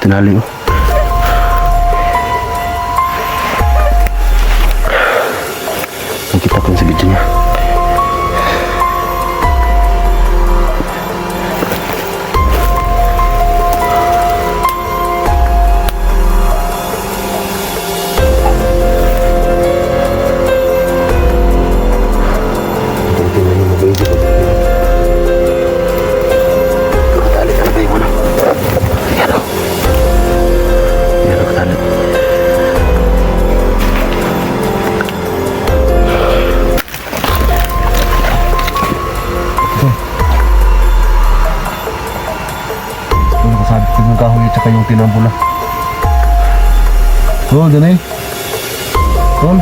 tinali oh. Nakita ko sa video niya. Yung kahoy at saka yung tilang pula. Oh, dyan eh. Tol.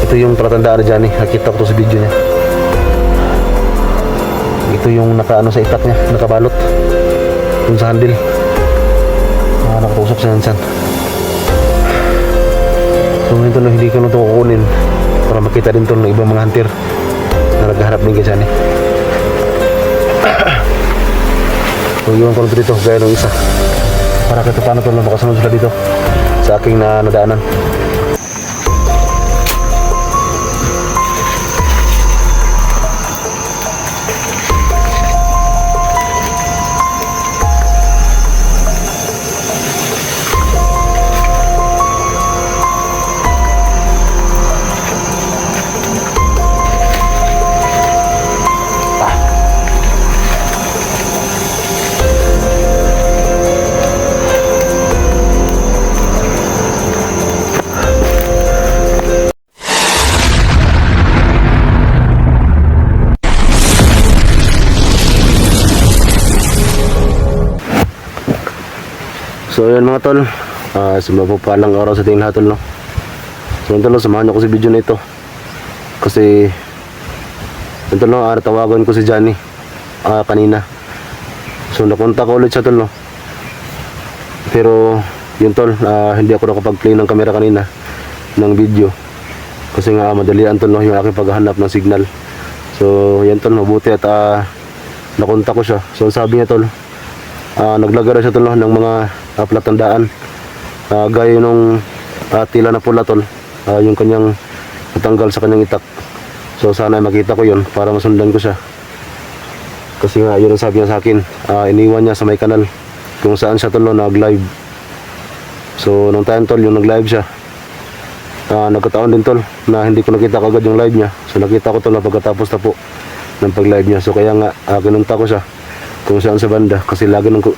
Ito yung palatandaan dyan eh. Nakita ko to sa video niya. Ito yung nakaano sa itak niya. Nakabalot. Yung sa handle. Nakatusok sa nansan. So ngayon tol, hindi ko na ito kukunin para makita din tol ng ibang mga hunter na naghahanap din kay Johnny. So iwan ko na dito gaya ng isa para kahit paano tol na makasunod sila dito sa aking nadaanan. So ayan mga tol, sumapapalang araw sa ating lahat tol no. So tol, samahan niyo ko sa video na ito. Kasi tol no, tawagan ko si Johnny kanina. So nakontak ko ulit siya tol no. Pero yun tol, hindi ako nakapag-play ng camera kanina ng video. Kasi nga madalian tol no, yung aking paghahanap ng signal. So yan tol, mabuti at nakontak ko siya. So sabi niya tol, naglagara siya tol no, ng mga palatandaan gaya nung tila na pula tol, yung kanyang natanggal sa kanyang itak. So sana makita ko yun para masundan ko siya. Kasi nga yun ang sabi niya sa akin, iniwan niya sa may kanal kung saan siya tol no, nag-live. So nung time tol yung nag-live siya, nagkataon din tol na hindi ko nakita kagad yung live niya. So nakita ko tol na pagkatapos na po ng pag-live niya. So kaya nga kinunta ko siya kung saan sa banda, kasi lagi ko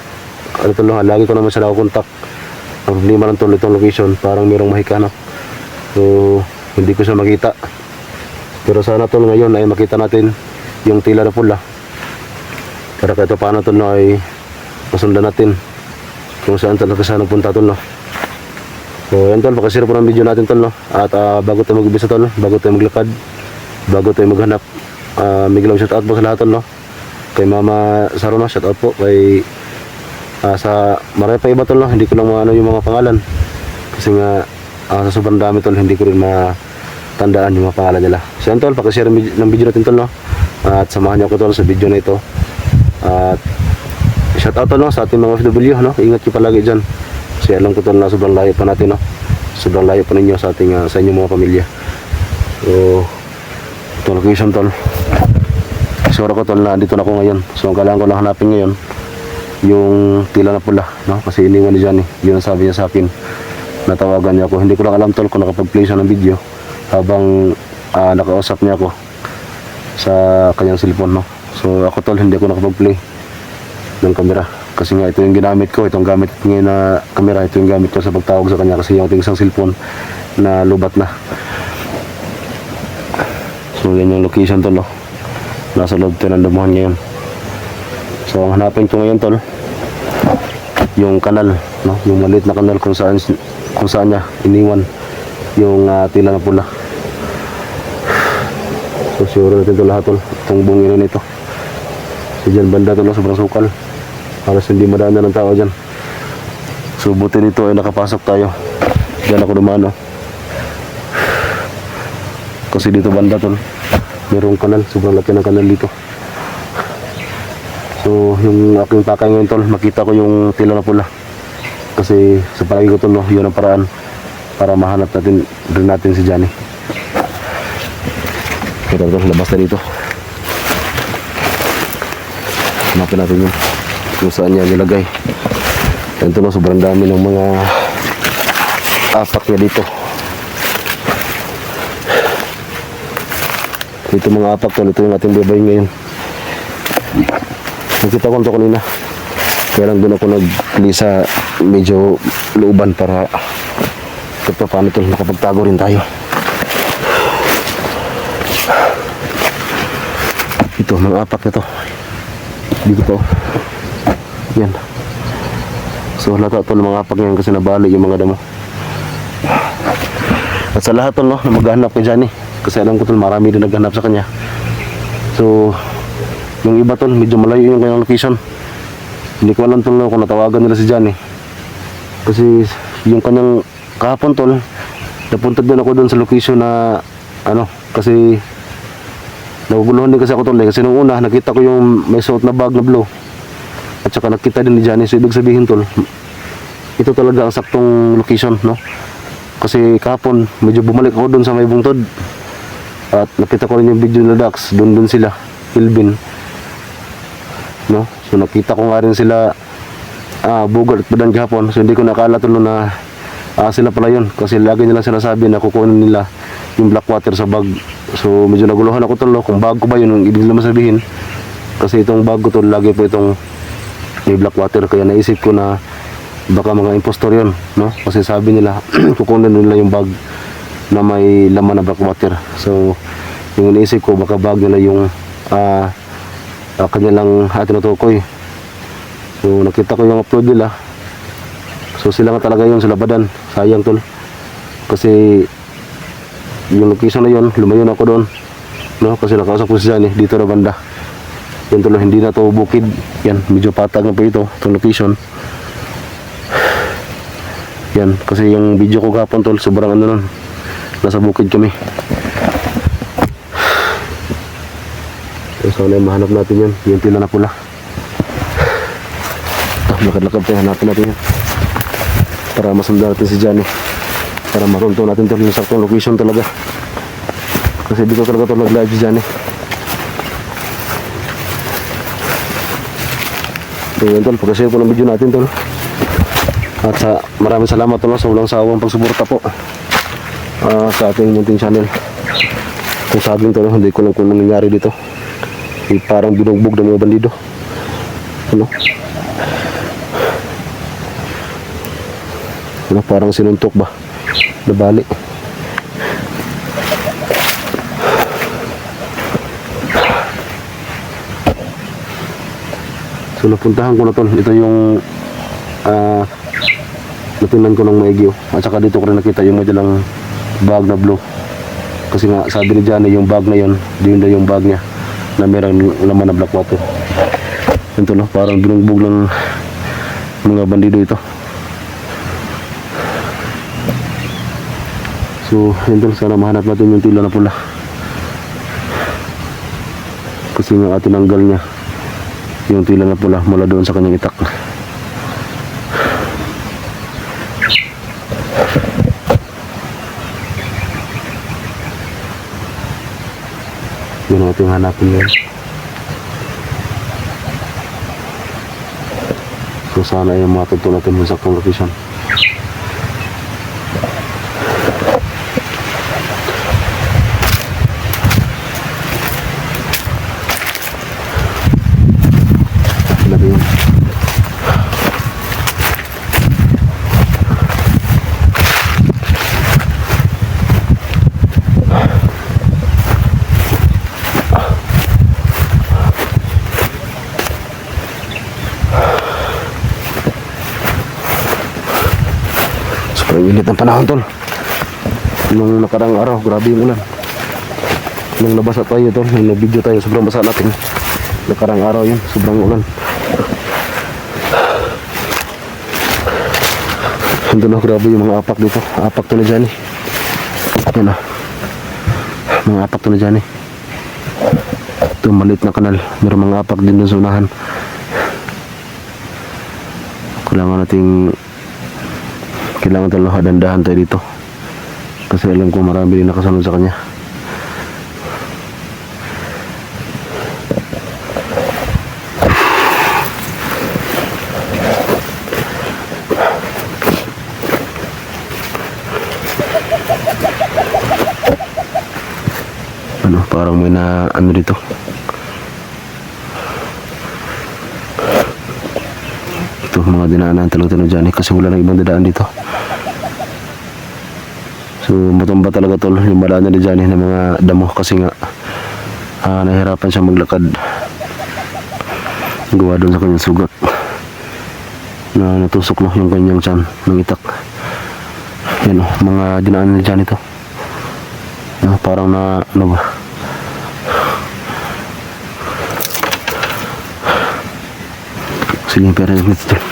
naman siya nakakontak. Ang problema ng tol itong location, parang mayroong mahikanap. So hindi ko siya makita. Pero sana tol ngayon ay makita natin yung tila na pula para kahit paano tol no, ay masundan natin kung saan talaga siya nagpunta tol no. So yan tol, pakisira po ng video natin tol no. At bago tayo mag-ubisa tol, bago tayo maglakad, bago tayo maghanap, Miguel shout out po sa lahat tol no. Kay Mama Sarona, shout out po. Kay sa marami pa iba tol no, hindi ko lang maano yung mga pangalan kasi nga sa sobrang dami tol, hindi ko rin matandaan yung mga pangalan nila. So yan tol, pakishare ng video natin tol no, at samahan niyo ako tol sa video na ito. At shout out tol no sa ating mga FW no, ingat kayo palagi dyan kasi alam ko tol na sobrang layo pa natin no, sobrang layo pa ninyo sa ating sa inyong mga pamilya. So ito location tol, sure ko tol na dito na ako ngayon. So ang kailangan ko lang hanapin ngayon yung tila na pula no, kasi iniwan ni Johnny. Yun ang sabi niya sa akin, natawagan niya ako. Hindi ko lang alam tol kung nakapag-play siya ng video habang nakausap niya ako sa kanyang cellphone no. So ako tol, hindi ako nakapag-play ng camera kasi nga ito yung ginamit ko, itong gamit ngayon na camera, ito yung gamit ko sa pagtawag sa kanya kasi yung ating isang cellphone na lubat na. So yan yung location tol no, nasa loob tayo ng damuhan ngayon. So ang hanapin ko ngayon tol, yung kanal no, yung maliit na kanal kung saan niya iniwan yung tila na pula. So sure natin ito lahat tol, itong bungin nito. So dyan banda tol, sobrang sukal, halos hindi madaanan ng tao dyan. So buti nito ay nakapasok tayo, dyan ako dumaan no. Kasi dito banda tol, merong kanal, sobrang laki ng kanal dito. So yung aking pakay ngayon tol, makita ko yung tila na pula. Kasi sa palagi ko tol, no, yun ang paraan para mahanap natin rin natin si Johnny. Pero tol, labas na dito. Hanapin natin yun kung saan niya nilagay. Yan tol, no, sobrang dami ng mga apak niya dito. Ito mga apak tol, ito yung ating bebay ngayon. Nakita ko ito kanina. Kaya lang doon ako nagli sa medyo looban para ito paano tol, nakapagtago rin tayo. Ito mga apak na to. Dito to. Yan. So lahat tol mga apak ngayon kasi nabali yung mga damo. At sa lahat tol, no, na maghanap kay Johnny. Kasi alam ko tol, marami din naghanap sa kanya. So, yung iba tol, medyo malayo yung kanyang location. Hindi ko alam tol, no, kung natawagan nila si Johnny. Kasi yung kanyang kahapon tol, napunta din ako doon sa location na ano, kasi naguguluhan din kasi ako tol. Kasi nung una, nakita ko yung may suot na bag na blue. At saka nakita din ni Johnny. So, ibig sabihin tol, ito talaga ang saktong location, no? Kasi kahapon, medyo bumalik ako doon sa may bungtod. At nakita ko rin yung video na Dax, doon sila, Philbin. No? So nakita ko nga rin sila Bugard at Badan kahapon. So hindi ko nakala tulo na sila pala yun. Kasi lagi nilang sinasabi na kukunin nila yung black water sa bag. So medyo naguluhan ako tulo kung bag ko ba yun, yung ibig nila masabihin. Kasi itong bag ko to, lagi po itong may black water. Kaya naisip ko na baka mga impostor yun, no? Kasi sabi nila kukunin nila yung bag na may laman na black water. So yung iniisip ko baka bag nila yung kanilang tinutukoy. So nakita ko yung upload nila. So sila nga talaga yun, sila Badan. Sayang tol, kasi yung location na yun, lumayo na ako doon, no? Kasi nakausap ko si Johnny dito na banda. Yan tol, hindi na to bukid. Yan, medyo patag na po ito, itong location. Yan, kasi yung video ko kahapon tol, sobrang ano nun, nasa bukid kami. So sana mahanap natin yun, yung tila na pula. Lakad-lakad tayo, hanapin natin yun para masundan natin si Johnny, para matunto natin tol yung saktong location talaga. Kasi dito talaga tol nag-live si Johnny. So yun tol, pag-share po ng video natin tol. At maraming salamat tol sa walang sawang pagsuporta po sa ating munting channel. Kung saging tol, hindi ko lang kung nangyari dito. Parang binugbog ng mga bandido, ano? Ano, parang sinuntok ba? Nabali. So napuntahan ko na tol. Ito yung natingnan ko ng maigi. At saka dito ko rin nakita yung may dalang bag na blue. Kasi nga sabi ni Johnny yung bag na yun, yun na yung bag niya na merang laman na black water. Ito no, parang binugbog ng mga bandido ito. So yun tol, sana mahanap natin yung tila na pula. Kasi nga tinanggal niya yung tila na pula mula doon sa kanyang itak. Yun natin hanapin yun. So sana ay matuto natin yung saktong location. Labi yun. Sobrang init ng panahon tol. Nung nakarang araw, grabe yung ulan. Nung labas at tayo tol, nung video tayo, sobrang basa natin. Nakarang araw yun, sobrang ulan. Ito na, grabe yung mga apak dito. Apak to na dyan eh. Yan na. Mga apak to na dyan eh. Ito maliit na kanal. Meron mga apak din dun sa unahan. Kailangan talaga dandahan tayo dito. Kasi alam ko marami din nakasunod sa kanya. Parang may na ano dito. Ito mga dinaanan talaga ito na dyan kasi wala nang ibang dadaan dito. So matumba talaga tol yung madaan na dyan ng mga damo kasi nga nahirapan siya maglakad. Gawa doon sa kanyang sugat na natusok no yung kanyang tiyan ng itak. Yan mga dinaanan na dyan ito. Parang na ano ba, sige pera nito tol.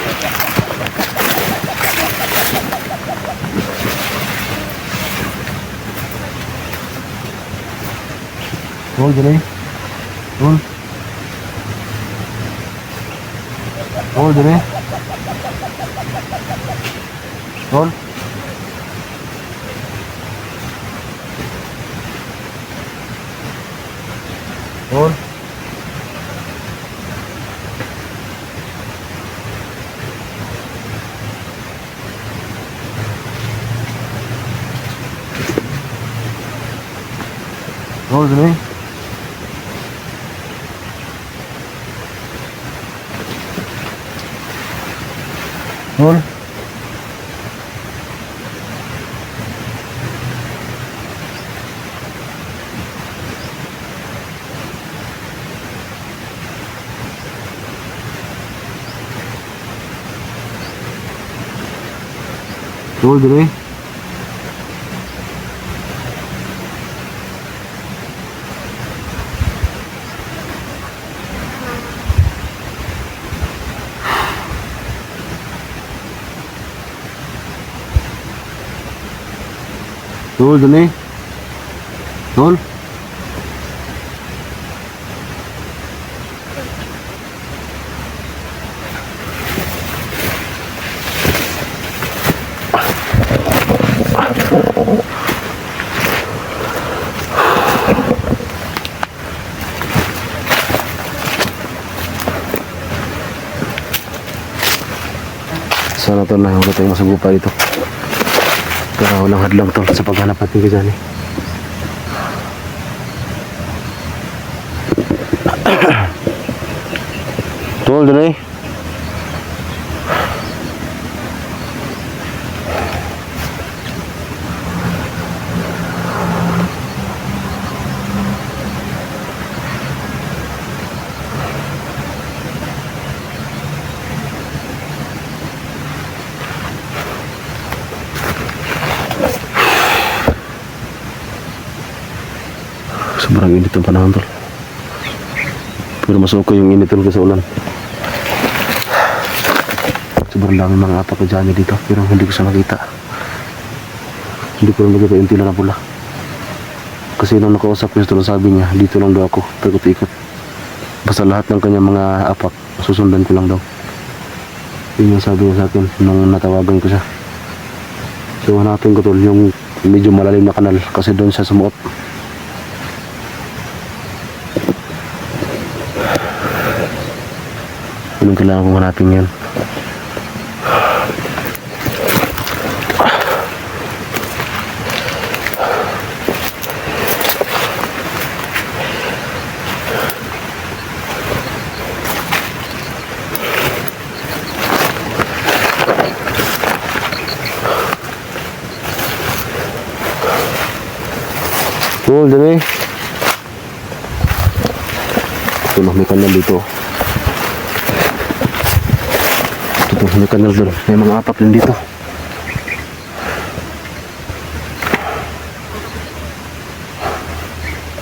Tol dali tol dali tol. Tol. Tol dali. Tol. Tol dali. Tol dali. Tol. Sana tol na wala tayong masagupa dito. Pero walang hadlang tol sa paghanap natin kay Johnny. Tol dali. Sobrang init ang panahon tol. Pero mas okay yung init tol kasi ulan. Sobrang dami mga apak na dyan dito pero hindi ko siya makita. Hindi ko rin makita yung tila na pula. Kasi nung nakausap ko ito sabi niya dito lang daw ako ikot-ikot. Basta lahat ng kanyang mga apak susundan ko lang daw. Yun yung sabi niya sa akin nung natawagan ko siya. So hanapin ko tol yung medyo malalim na kanal kasi doon siya sumuot. Anong kailangan kong hanapin yan? Cool, dali. Ito na, may kanal dito. Ito, may kanal doon. May mga apak din dito.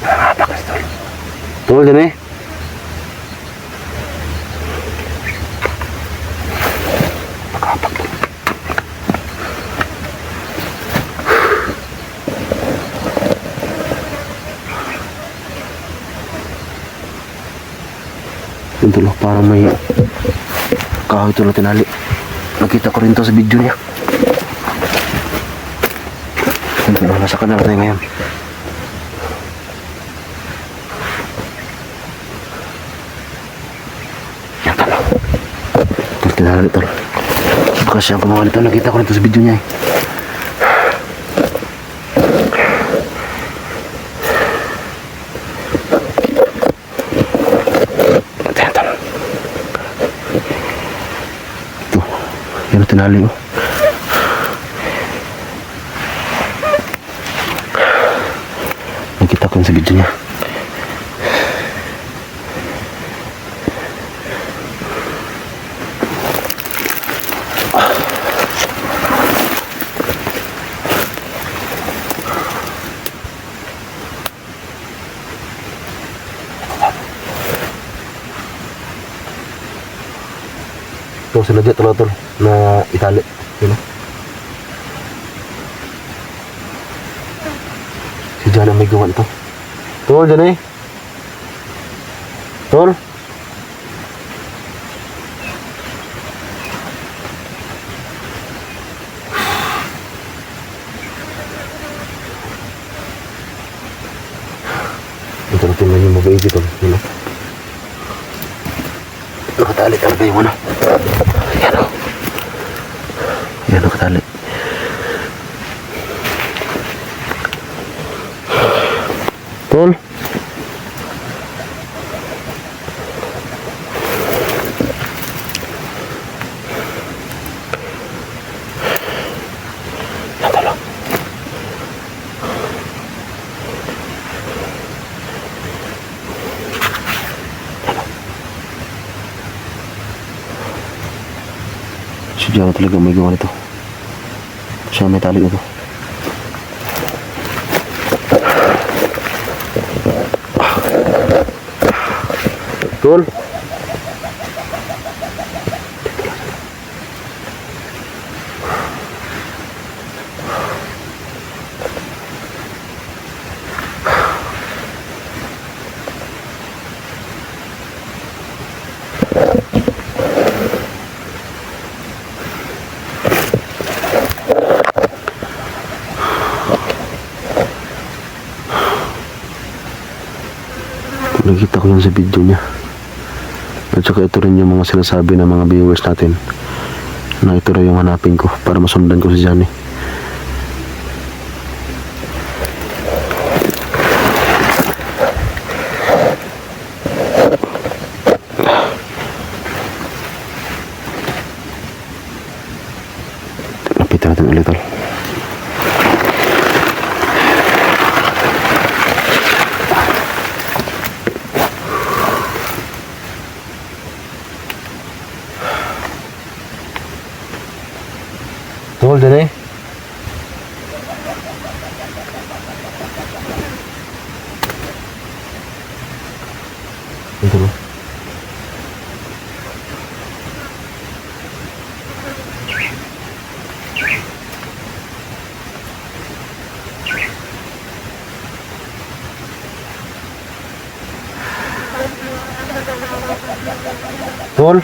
Mga apak dito. Cool, dali. Yan tulo, parang may kahoy tulo tinali. Nakita ko rin to sa video niya. Yan tulo, nasa kanal tayo ngayon. Yan tulo. Tulo tinali tulo. Baka siyang kumawa nito, nakita ko rin to sa video niya eh. Yan tinali oh. Nakita ko sa video niya. Ito sila dyan tol na itali. Yun o. Si John ang may gawa ito. Tol, dyan eh. Tol. Ito natin lang yung mabait ito. Yun o. Nakatali talaga yung ano. Yan o. Yan nakatali. Tol. Yan tolo. Si Diyan talaga may gawa nito. Siya may tali nito. Tol. Nakita ko yun sa video niya. At saka ito rin yung mga sinasabi ng mga viewers natin na ito rin yung hanapin ko para masundan ko si Johnny. Lapitan natin ulit tol. Tol, dyan eh. Ito ba? Tol.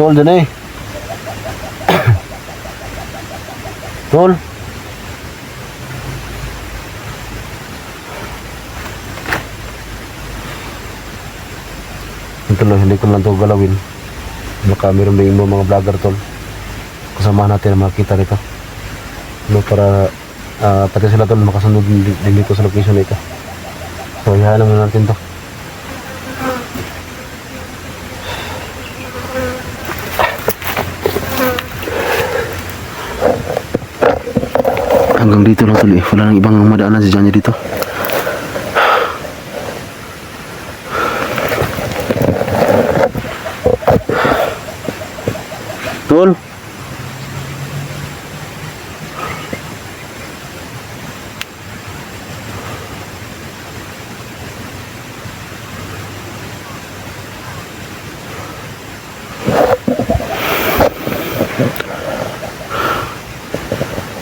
Tol, dyan eh. Tol. Ito lang, hindi ko lang ito galawin. Baka meron din mga vlogger tol. Kasamahan natin na makita nito. No, para pati sila tol makasunod din dito sa location na ito. So ihahan muna natin to. Hanggang dito lang tol eh. Wala nang ibang madaanan si Johnny dito. Tol.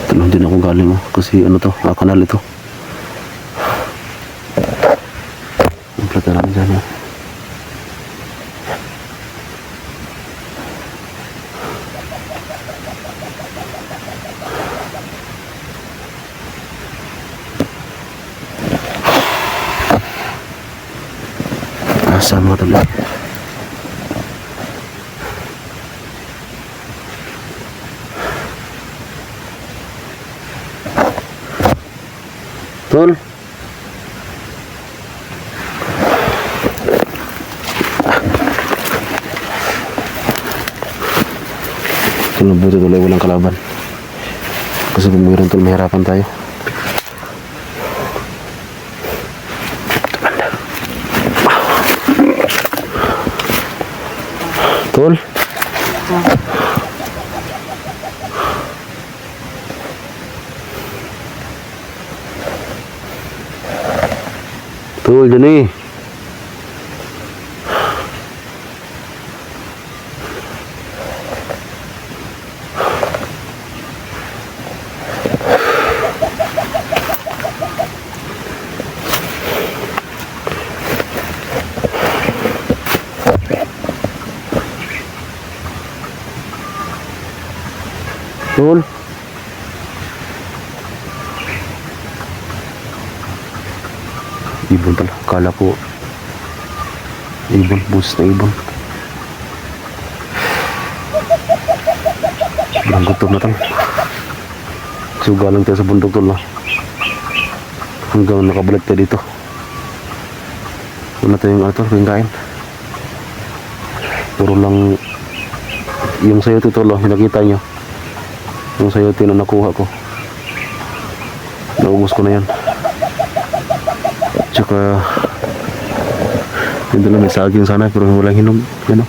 Tulong din ako galing kasi ano to, kanal ito. Ang plata namin dyan Asa mga tali. Tol. Kung nabuti tuloy walang kalaban. Kasi kung mayroon tol, mahirapan tayo. Tol. Tol, dyan eh. Tol. Ibon pala. Kala ko ibon. Bus na ibon. Sobrang gutom na tol. Suga lang tayo sa bundok tol. Hanggang nakabalik tayo dito. Wala tayong ano tol, kain. Puro lang yung sayote tol. Nakita nyo. Yung sayote na nakuha ko. Naubos ko na yan. Tsaka dito na may saging sana pero walang hinog, you know?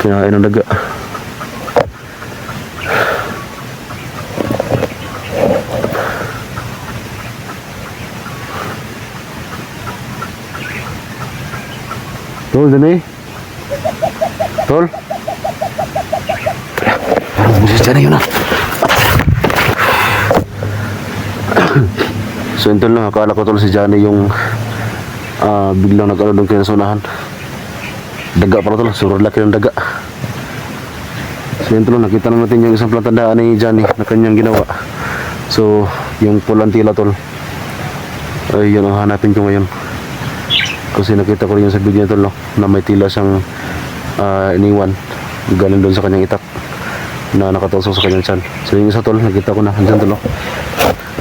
Kinain ng daga. Tol, dyan eh. Tol. Parang busis dyan eh yun ah. So yun tol lang, akala ko tol si Johnny yung biglang nag-ano doon kayo sa unahan. Daga pala tol, surod laki ng daga. So yun tol, nakita na natin yung isang platandaan ni Johnny na kanyang ginawa. So yung pulang tila tol, ay yun ang hanapin ko ngayon. Kasi nakita ko rin yung sa video niya tol na may tila siyang iniwan galing doon sa kanyang itak na nakatusok sa kanyang tiyan. So yung isa tol, nakita ko na, andyan tol.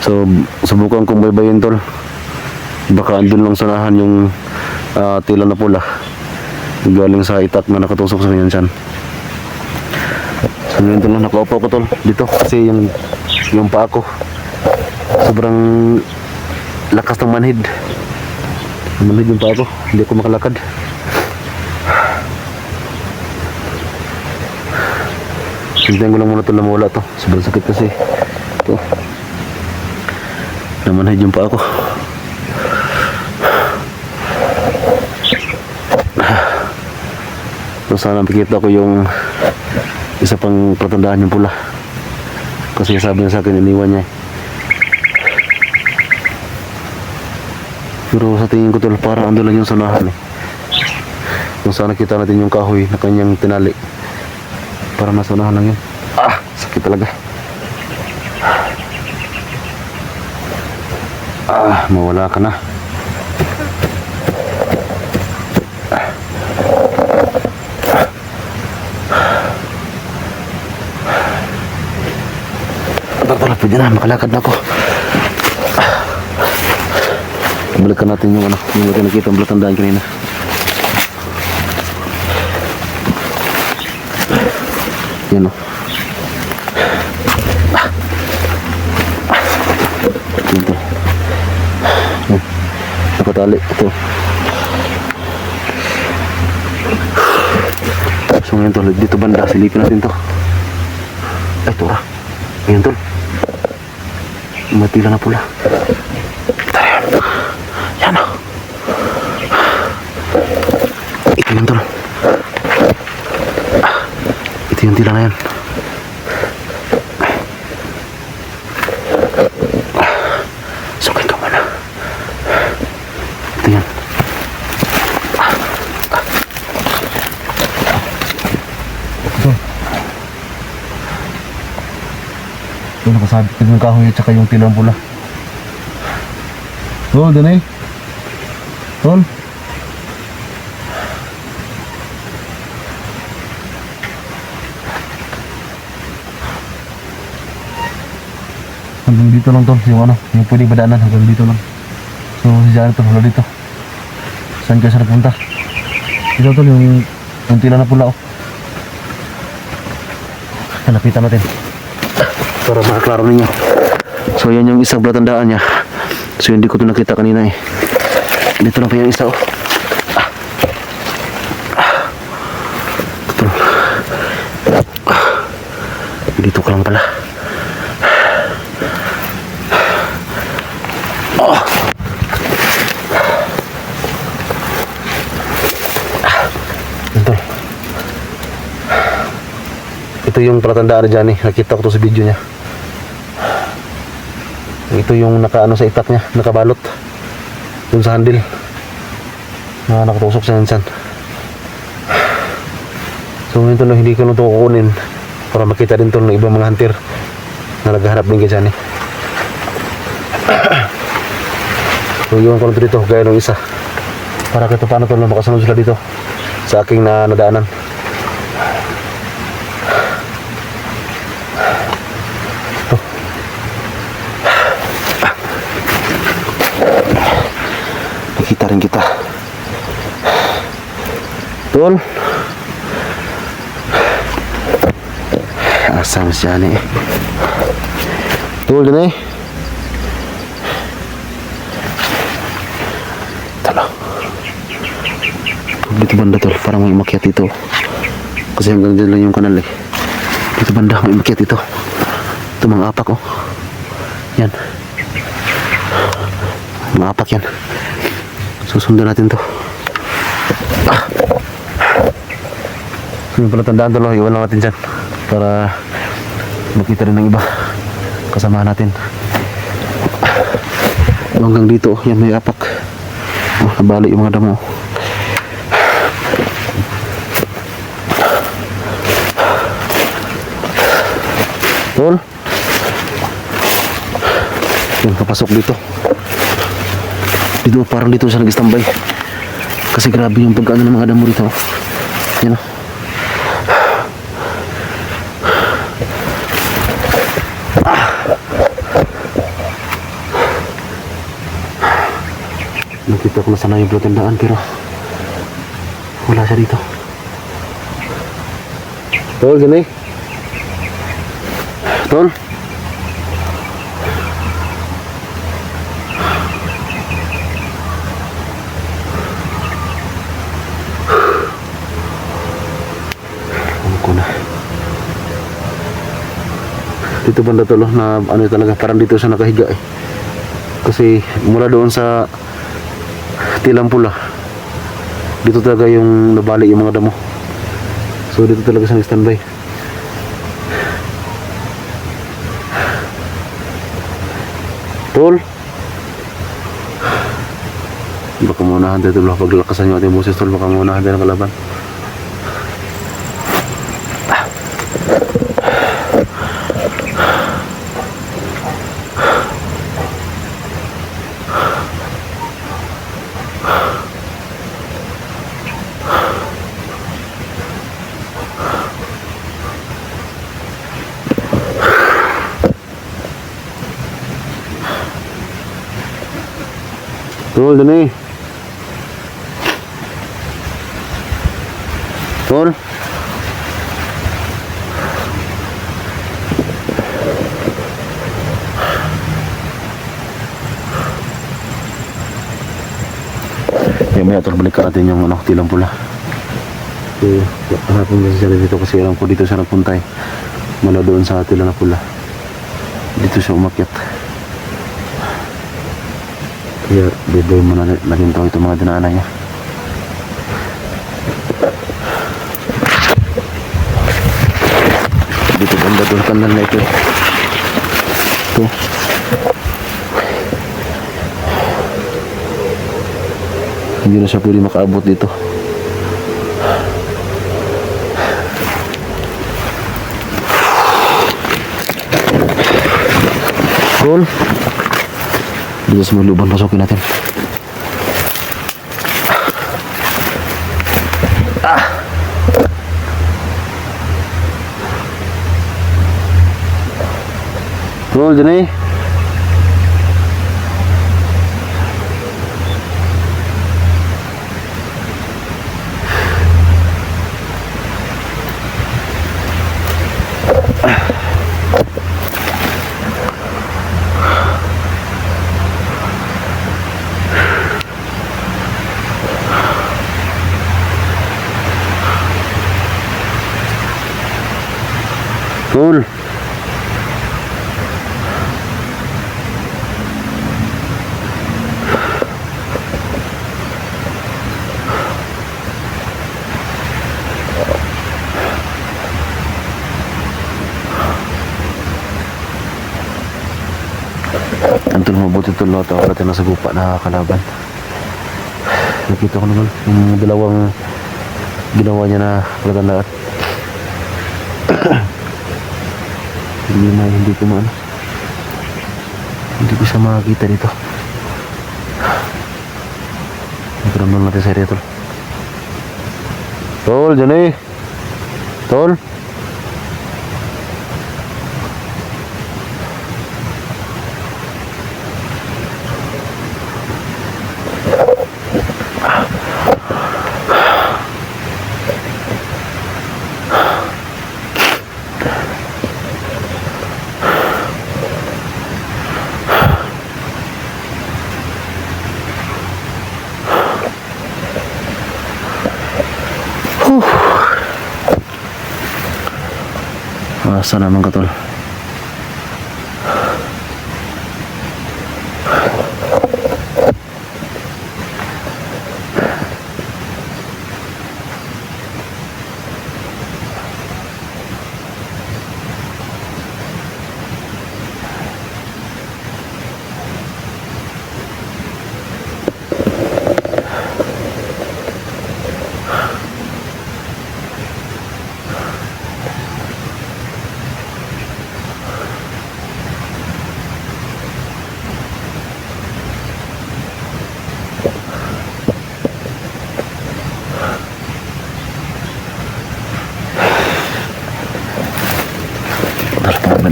So subukan kong baybayin tol. Baka andun lang sanahan yung tila na pula galing sa itak na nakatusok sa kanyang tiyan. So yun tol, nakaupo ko tol dito kasi yung paa ko sobrang lakas ng manhid yung paa ko, hindi ko makalakad. Hintayin ko lang muna ito na mawala to. Sobrang sakit kasi ito namanhid yung paa ko. So sana makikita ko yung isa pang patandaan yung pula kasi sabi niya sa akin iniwan niya. Pero sa tingin ko tol, parang ando lang yung sanahan eh. Kung saan nakita natin yung kahoy na kanyang tinali, parang nasa unahan lang yun. Sakit talaga. Mawala ka na. Tara, pwede na, makalakad na ako. Balikan natin yung ano, yung nakita ang Balatandaan kanina. Yan o. Yan to. Yan. Nakatali. Ito. So ngayon tol, dito banda, silipin natin to. Ay, tura. Ngayon tol. Matila na pula. Yan o. Ito yun tol. Ito yung tila na yan. Sukay ka muna. Ito yan. Ito nakasabit na yung kahoy at saka yung tilang pula. Tol, Danay. Tol. Hanggang dito lang tol, yung ano, yung pwedeng padaanan hanggang dito lang. So si Jana tol, wala dito. Saan ka siya nagpunta? Dito tol, yung tila na pula oh. Hanapitan natin para makaklaro ninyo. So yan yung isang Balatandaan niya. So hindi ko ito nakita kanina eh. Dito lang pa yung isa oh. Ito. Dito ka lang pala. Oh. Ito. Ito yung Balatandaan ni Johnny. Nakita ko to sa video niya. Ito yung nakaano sa itak niya, nakabalot dun sa handle na nakatusok sa insan. So ito na, hindi ko na ito kukunin para makita din ito ng ibang mga hunter na naghahanap din kay Johnny. So iwan ko na ito dito gaya ng isa para kita paano ito na makasunod sila dito sa aking nadaanan. Kita rin kita. Tol. Asam siya ni. Tol din eh. Tala. Dito banda tol, parang may umakyat dito. Kasi hanggang dito lang yung kanal eh. Dito banda, may umakyat dito. Ito mga apak oh. Yan. Mga apak yan. Susundan natin to. Yung Balatandaan to, iwan lang natin dyan para makita rin ng iba kasamahan natin. Hanggang dito, yan may apak. Oh, nabali yung mga damo. Tol. Yan, papasok dito. Dito, parang dito siya nag-standby. Kasi grabe yung pagkaano ng mga damo dito. Yan o. Nakita ko na sana yung Balatandaan pero wala siya dito. Tol, gani? Tol? Dito banda tol na ano talaga, parang dito siya nakahiga eh. Kasi mula doon sa tilang pula, dito talaga yung nabali yung mga damo. So dito talaga siya standby. Tol, baka maunahan tayo tol, paglakasan yung ating boses tol, baka maunahan tayo ng kalaban. Tol, dali. Tol. Maya tol, balikan natin yung tilang pula. So, hanapin kasi siya dito kasi alam ko dito siya nagpunta eh. Mula doon sa tilang na pula. Dito siya umakyat. Kaya bebe mo na natin ito mga dinaanan niya. Dito banda doon kanal na ito. Ito. Hindi na siya pwede makaabot dito. Cool. Dito sa mga lubang pasukin natin. Cool, dyan eh. Cool. Antol mabuti ito lot ako natin nasa gupa nakakalaban. Nakita ko naman yung dalawang ginawa niya na palatandaan. Hindi ko maano. Hindi ko siya makakita dito. Nagkaroon natin sa area tol. Tol, dyan eh. Tol. Asa naman ka tol?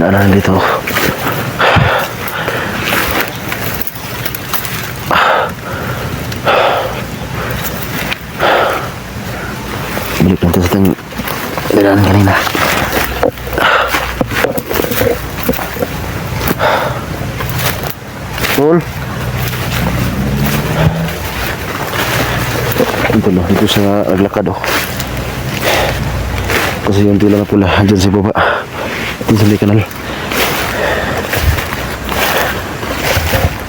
Ano dito? Balik natin sa itong dinaan kanina. Cool. Dito sa naglakad oh. Kasi yung tila na pula dyan sa baba. Dito sa may kanal.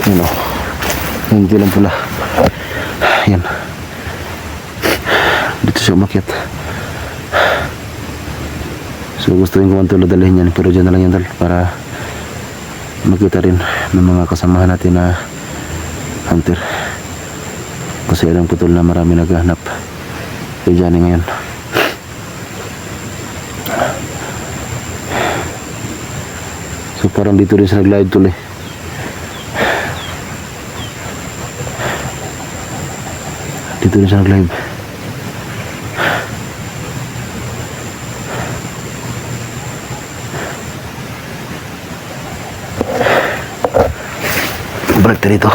Yan o. Yung tilang pula. Yan. Dito siya umakyat. So gustuin ko ang tulo dalhin yan. Pero dyan na lang yan tol. Para makita rin ng mga kasamahan natin na hunter. Kasi alam ko tol na marami naghahanap kay Johnny ngayon. So parang dito rin sa nag-live tol eh. Dito rin sa nag-live. Balik tayo dito.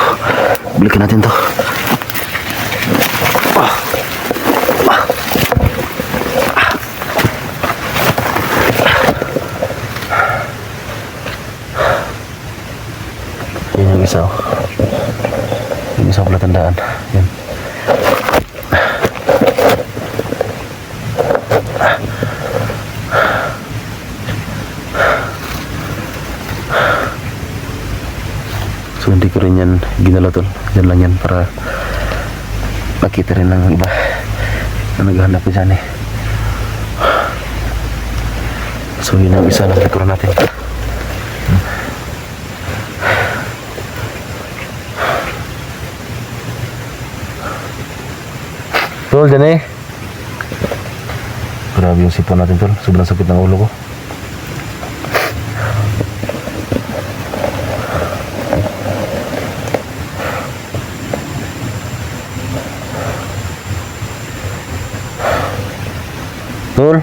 Balikan natin to. Yan yung isa. Yung isa pala tandaan. Yan. So hindi ko rin yan ginala tol. Yan lang yan para makita rin ng iba na naghahanap dyan eh. So yun ang isa ng likuran natin. Tol, dyan eh. Grabe yung sipon natin tol. Sobrang sakit ng ulo ko. Tol.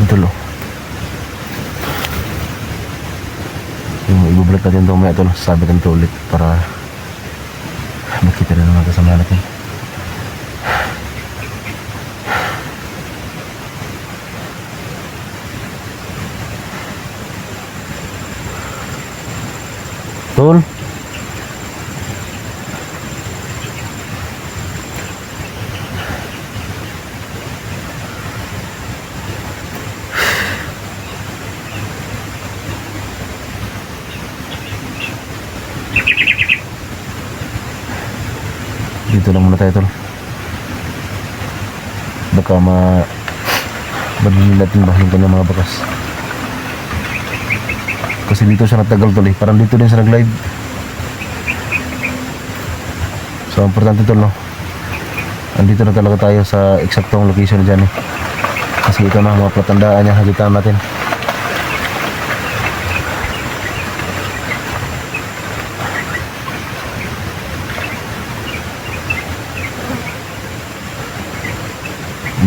Tol, oh. Yung ibabalik natin ito mamaya tol. Sabit ito ulit para makita rin ang kasama natin. Tol. Dito lang muna tayo tol. Baka badalhin natin ba yung kanyang mga bakas. Kasi dito siya natagal tol eh. Parang dito din siya nag-live. So importante tol no. Andito na talaga tayo sa eksaktong location dyan eh. Kasi ito na mga patandaan niya. Hagitan natin.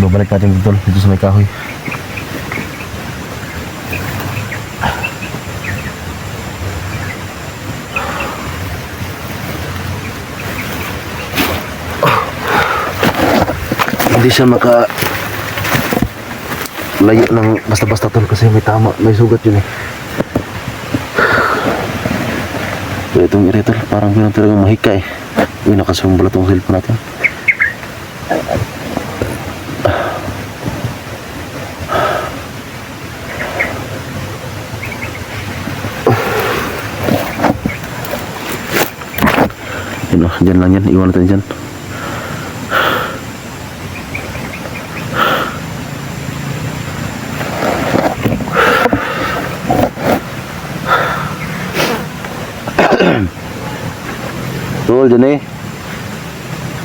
Babalik natin dito sa may kahoy. Hindi siya maka layo ng basta-basta tol kasi may tama, may sugat yun eh. So itong iri tol, parang gano'n talagang mahika eh. Uy, nakasumbala itong cellphone natin. Yun o, dyan lang yan. Iwan natin dyan. Tol, dyan eh.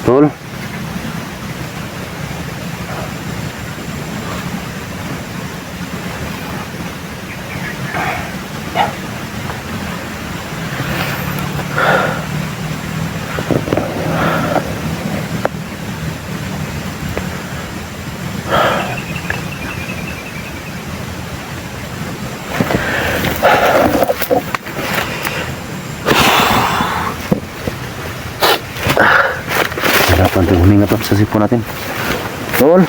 Tol. Harapan ito, huminga to sa sipon natin. Tol.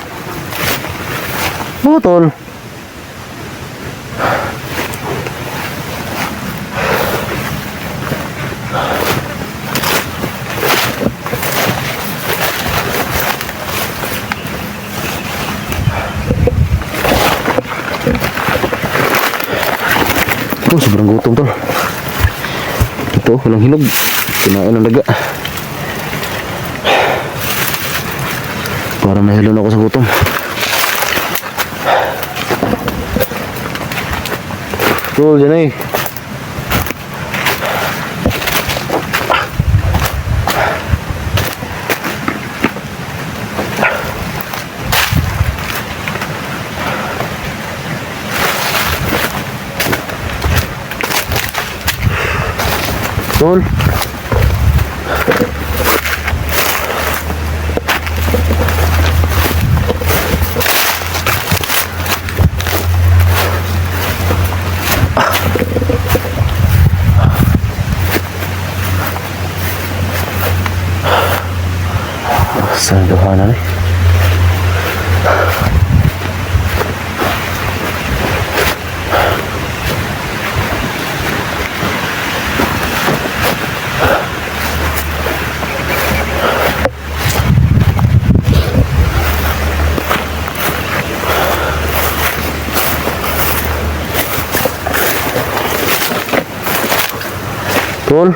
Oh, tol. Oh, sobrang gutom tol. Ito, walang hinog. Kinain ng daga. Parang nahilo na ako sa gutom. Tol, dyan eh. Tol. Saan dohanan eh? Tol.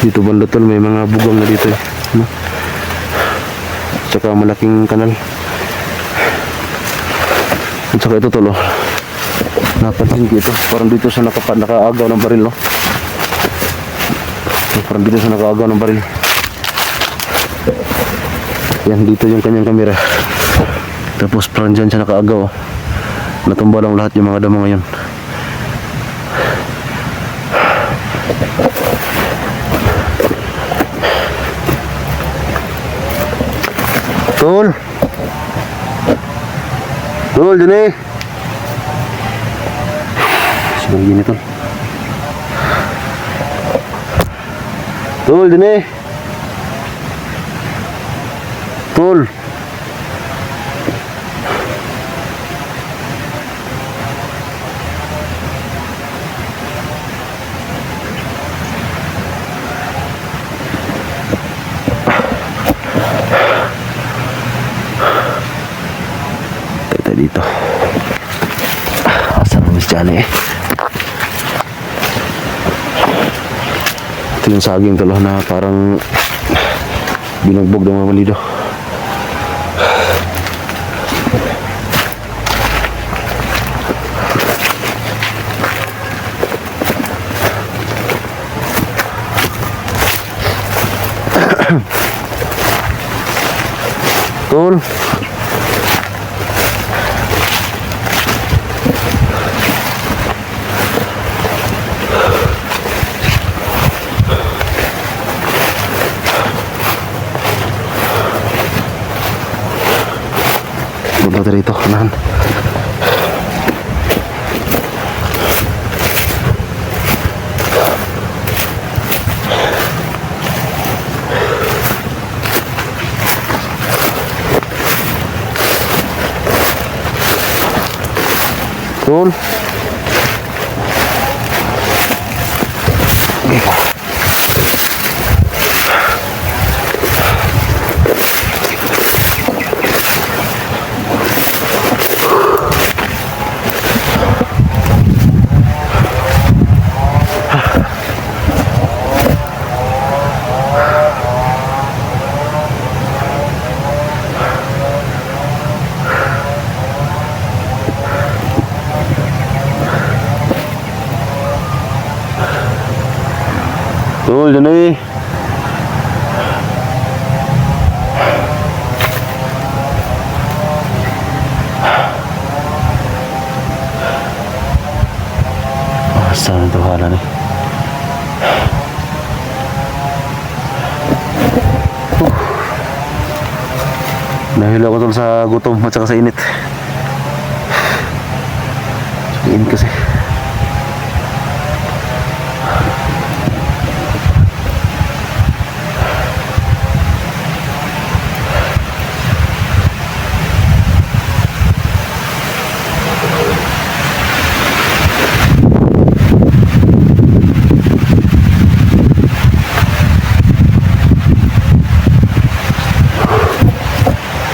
Dito banda tol, may mga bugang na dito eh. No? Tsaka malaking kanal. At saka ito tol, oh. Napansin ko ito. Parang dito sa nakaagaw ng baril, no? Parang dito sa nakaagaw ng baril. Yan, dito yung kanyang kamera. Tapos parang dyan siya nakaagaw, oh. Natumba lang lahat yung mga damo ngayon. Tol. Tol, dun eh. Sino gini tol? Tol, dun eh. Tol. Dito. Asan ang Miss Johnny eh? Ito yung saging talo na parang binugbog ng mga malido. Tol. Punta dito, kanan. Tol. Tol, dyan eh. Saan ito halan eh? Nahilo ko tol sa gutom at saka sa init. Init kasi.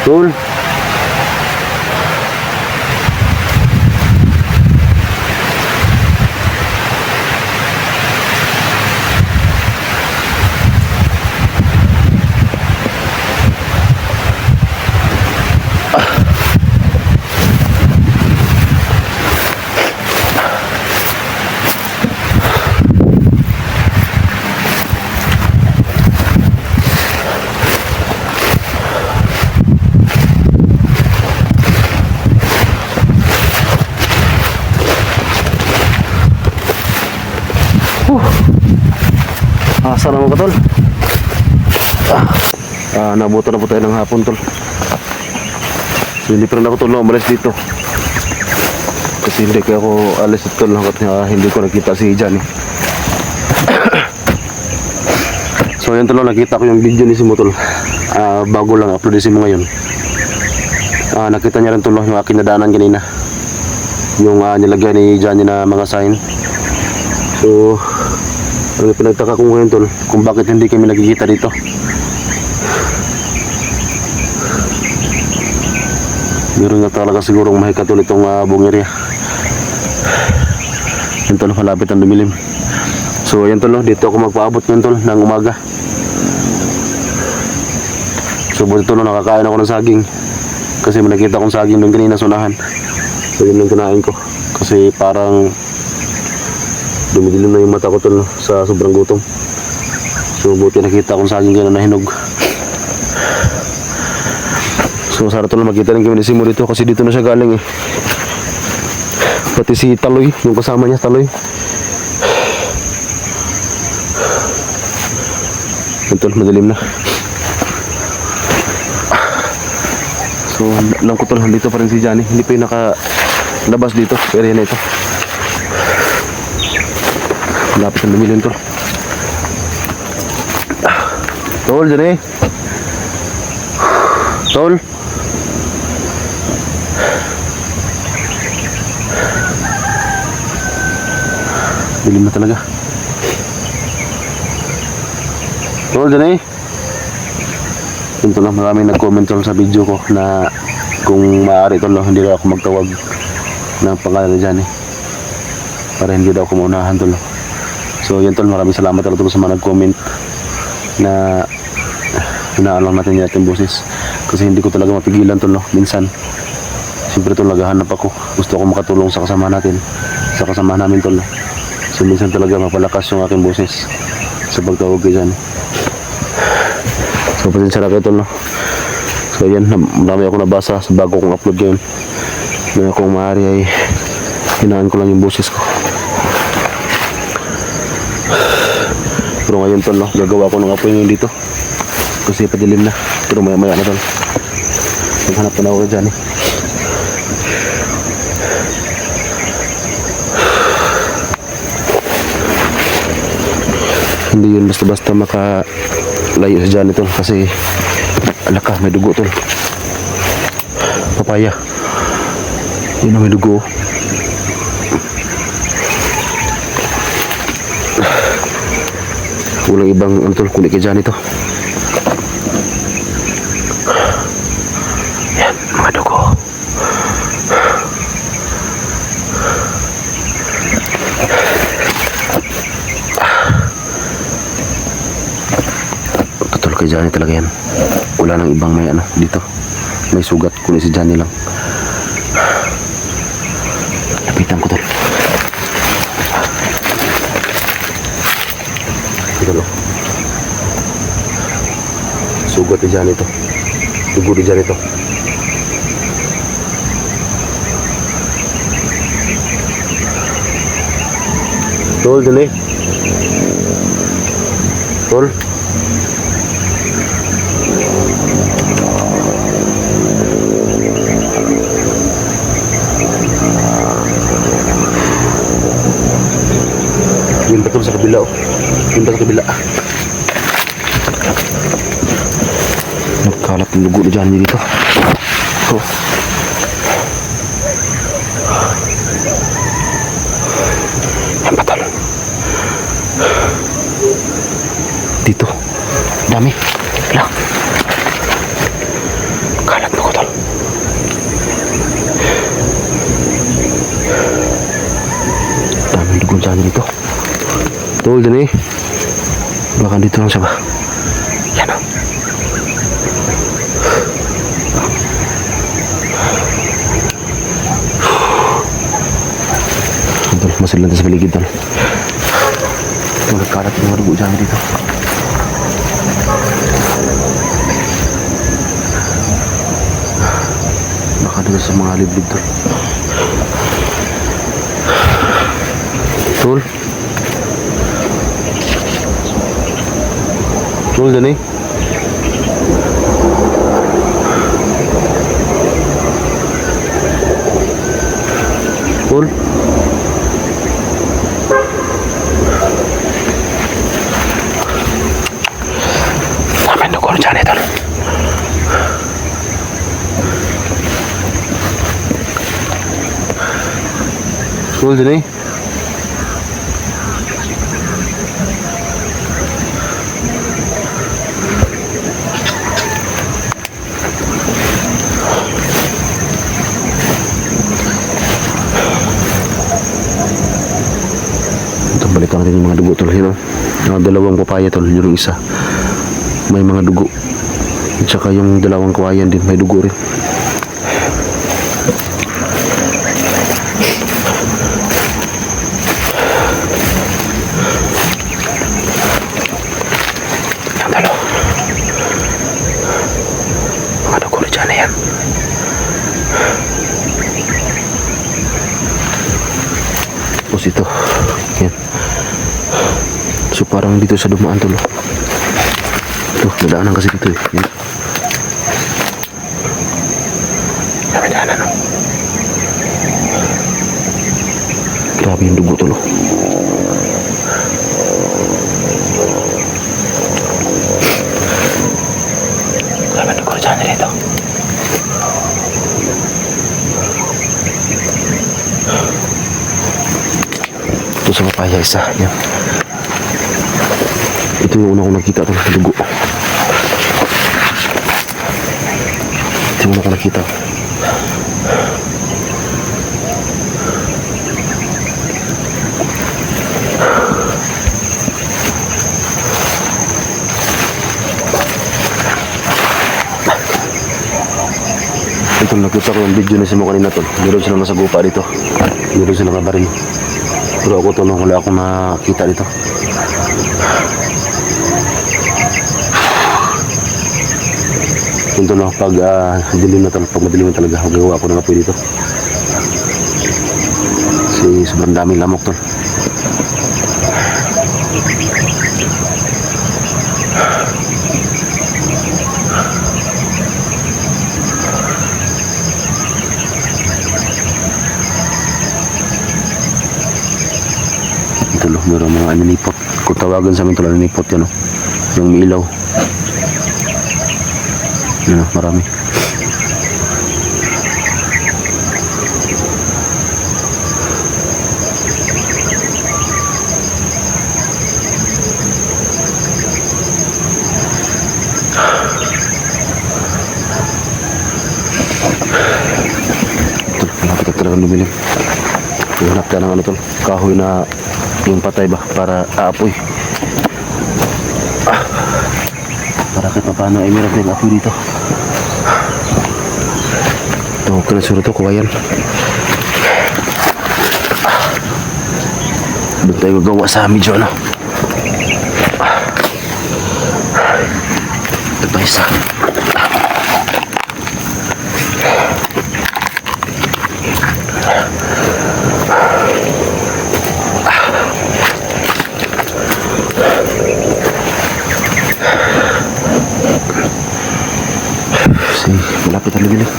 Tol. Sana mga tol. Nabuto na po tayo ng hapon tol. So, hindi pa rin ako tol na umalis dito. Kasi hindi ko ako alis tol hanggat hindi ko nakita si Johnny. So yun tol, nakita ko yung video ni Simo tol. Bago lang upload si Simo ngayon. Nakita niya rin tol yung aking nadaanan kanina. Yung nilagay ni Johnny na mga sign. So ang pinagtaka ko ngayon tol, kung bakit hindi kami nagkikita dito. Meron nga talaga sigurong mahikat ulit itong buong area. Yan tol, malapit ang dumilim. So yan tol, dito ako magpaabot ngayon tol ng umaga. So buti tol, nakakain ako ng saging. Kasi may nakita akong saging doon kanina sa unahan. So yun lang kinain ko. Kasi parang dumidilim na yung mata ko tol sa sobrang gutom. So buti nakita akong saging kaya na nahinog. So sana tol makita rin kami ni Simo dito kasi dito na siya galing eh. Pati si Taloy, yung kasama niya Taloy. Ito, madilim na. So lang ko tol, dito pa rin si Johnny. Hindi pa yung nakalabas dito sa area na ito. Lapit ang lumilin tol. Tol, Johnny. Tol. Dilim na talaga. Tol, Johnny. Ito lang, maraming nag-comment tol sa video ko na kung maaari tol, hindi daw ako magtawag ng pangalan ni Johnny para hindi daw ako maunahan tol. So yun tol, maraming salamat tol sa mga nag-comment na hinaalang natin yung ating boses kasi hindi ko talaga mapigilan tol minsan. Siyempre tol, naghahanap ako, gusto ko makatulong sa kasama natin, sa kasama namin tol. So minsan talaga mapalakas yung aking boses sa pagtawag kay Johnny. So pasensya na kayo tol So yan, marami ako nabasa sa bago kong upload ngayon na kung maaari ay hinaan ko lang yung boses ko. Pero ngayon tol gagawa ko ng apoy ngayon dito kasi padilim na. Pero maya maya na tol, maghanap na ako kay Johnny. Hindi yun basta-basta makalayo sa Johnny tol kasi alaka, may dugo tol. Papaya, yun na may dugo. Walang ibang ano tol kundi kay Johnny to. Yan, mga dugo. Kay Johnny talaga yan. Wala nang ibang may ano dito. May sugat kundi si Johnny lang. Lapitan ko tol. Ito tol. Sugat ni Johnny to. Dugo ni Johnny to. Tol, Johnny. Tol. Yun pa tol sa kabila oh. Yun pa sa kabila. Nagkalat ng lugo ni Johnny dito. Oh. Yan pa tol. Dito. Dami. Lang. Kalat na ko tol. Daming dugo ni Johnny dito. Tol, Johnny. Baka dito lang siya ba? Yan o. Tol, masil lang sa paligid tol. Tol, nagkalat yung mga dugo Johnny dito. Baka dito sa mga liblib tol. Tol. Cool din eh. Cool. Amin na ko dyan ito. Cool din eh. Balikan natin yung mga dugo tol, yun o. Yung dalawang papaya tol, yung isa may mga dugo, at saka yung dalawang kawayan din may dugo rin. Ang dalaw mga dugo na dyan na yan. Tapos ito yan. So parang dito sa dumaan tulo. Ito, nadaanan kasi dito eh. Yan. Nadaanan no. Grabe yung dugo tulo. Grabe yung dugo dyan dito. Ito sa papaya isa. Yan. Ito yung una ko nakita ng dugo. Ito yung una ko nakita. Ito nakita ko yung video na mo kanina tol. Meron silang nasa gupa dito. Meron silang kabaril. Pero ako tol, wala akong nakita dito. Ito no, pag dilim na talaga, pag madilim na talaga, magawa ko na nga po dito. Kasi sobrang daming lamok tol. Ito no, meron mga aninipot. Kung tawagan sa amin tol, aninipot yan no. Yung may ilaw. Yan o, marami. Ito, malapit na talagang lumilim. Hanap tayo ng ano tol, kahoy na yung patay ba, para aapoy. Para kahit paano ay meron tayong apoy dito. Ito, kanasuro ito, kawayan. Doon tayo gagawa sa medyo ano. Ito pa isa. Malapit na lumilim.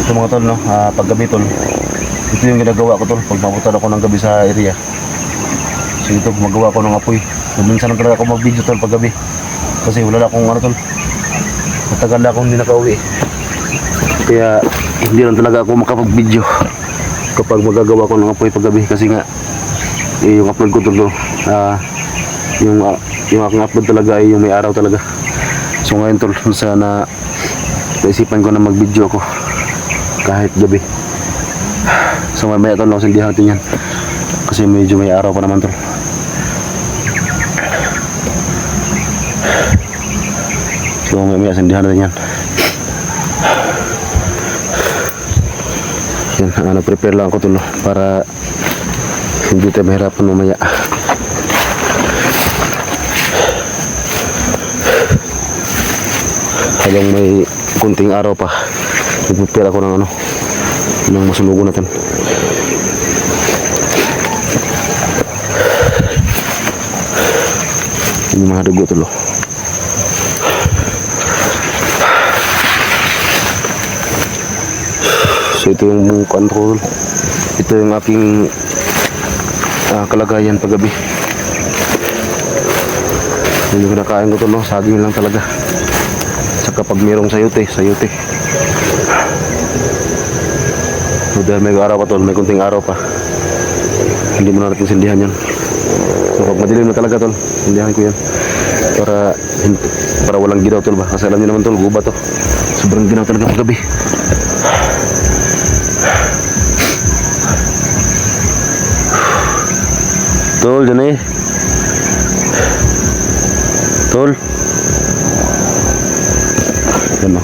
Ito mga tol, no? Paggabi tol, ito yung ginagawa ko tol pag mapunta ako ng gabi sa area. So ito, magawa ko ng apoy. So, minsan lang talaga ako mag-video tol paggabi. Kasi wala na akong ano tol, matagal na akong hindi nakauwi. Kaya hindi lang talaga ako makapag-video kapag magagawa ko ng apoy paggabi. Kasi nga, yung upload ko tol, yung aking upload talaga ay yung may araw talaga. So ngayon tol, sana naisipan ko na mag-video ako kahit gabi. So mamaya tol, sindihan natin yan kasi medyo may araw pa naman tol. So mamaya sindihan natin yan. Yan, prepare lang ako tol para hindi tayo mahirapan mamaya. Habang may kunting araw pa, prepare ako ng masunugon natin. Ini mga dugo tulo. So ito yung control. Ito yung aking kalagayan paggabi. Hindi ko nakain ko tulo, saging lang talaga. Kapag mayroong sayote. So dahil may araw pa tol, may kunting araw pa, hindi mo na natin sindihan yan. So pag madilim na talaga tol, sindihan ko yan para walang ginaw tol ba, kasi alam niyo naman tol, guba to, sobrang ginaw talaga paggabi. Tol, dyan eh tol. Ano?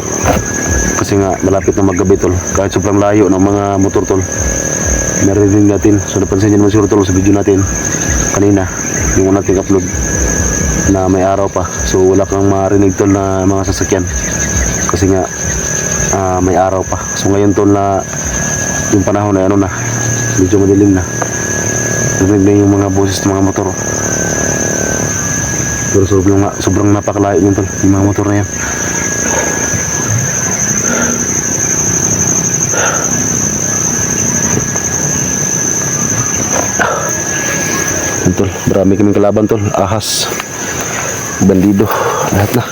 Kasi nga malapit na maggabi tol, kahit sobrang layo ng mga motor tol, narinig natin. So napansin nyo naman siguro tol sa video natin kanina, yung nating upload na may araw pa. So wala kang marinig tol na mga sasakyan kasi nga may araw pa. So ngayon tol na yung panahon na na medyo madilim na, narinig na yung mga boses ng mga motor. Pero sobrang napakalayo yun tol, yung mga motor na yan. Tol, marami kaming kalaban tol, ahas, bandido, lahat na.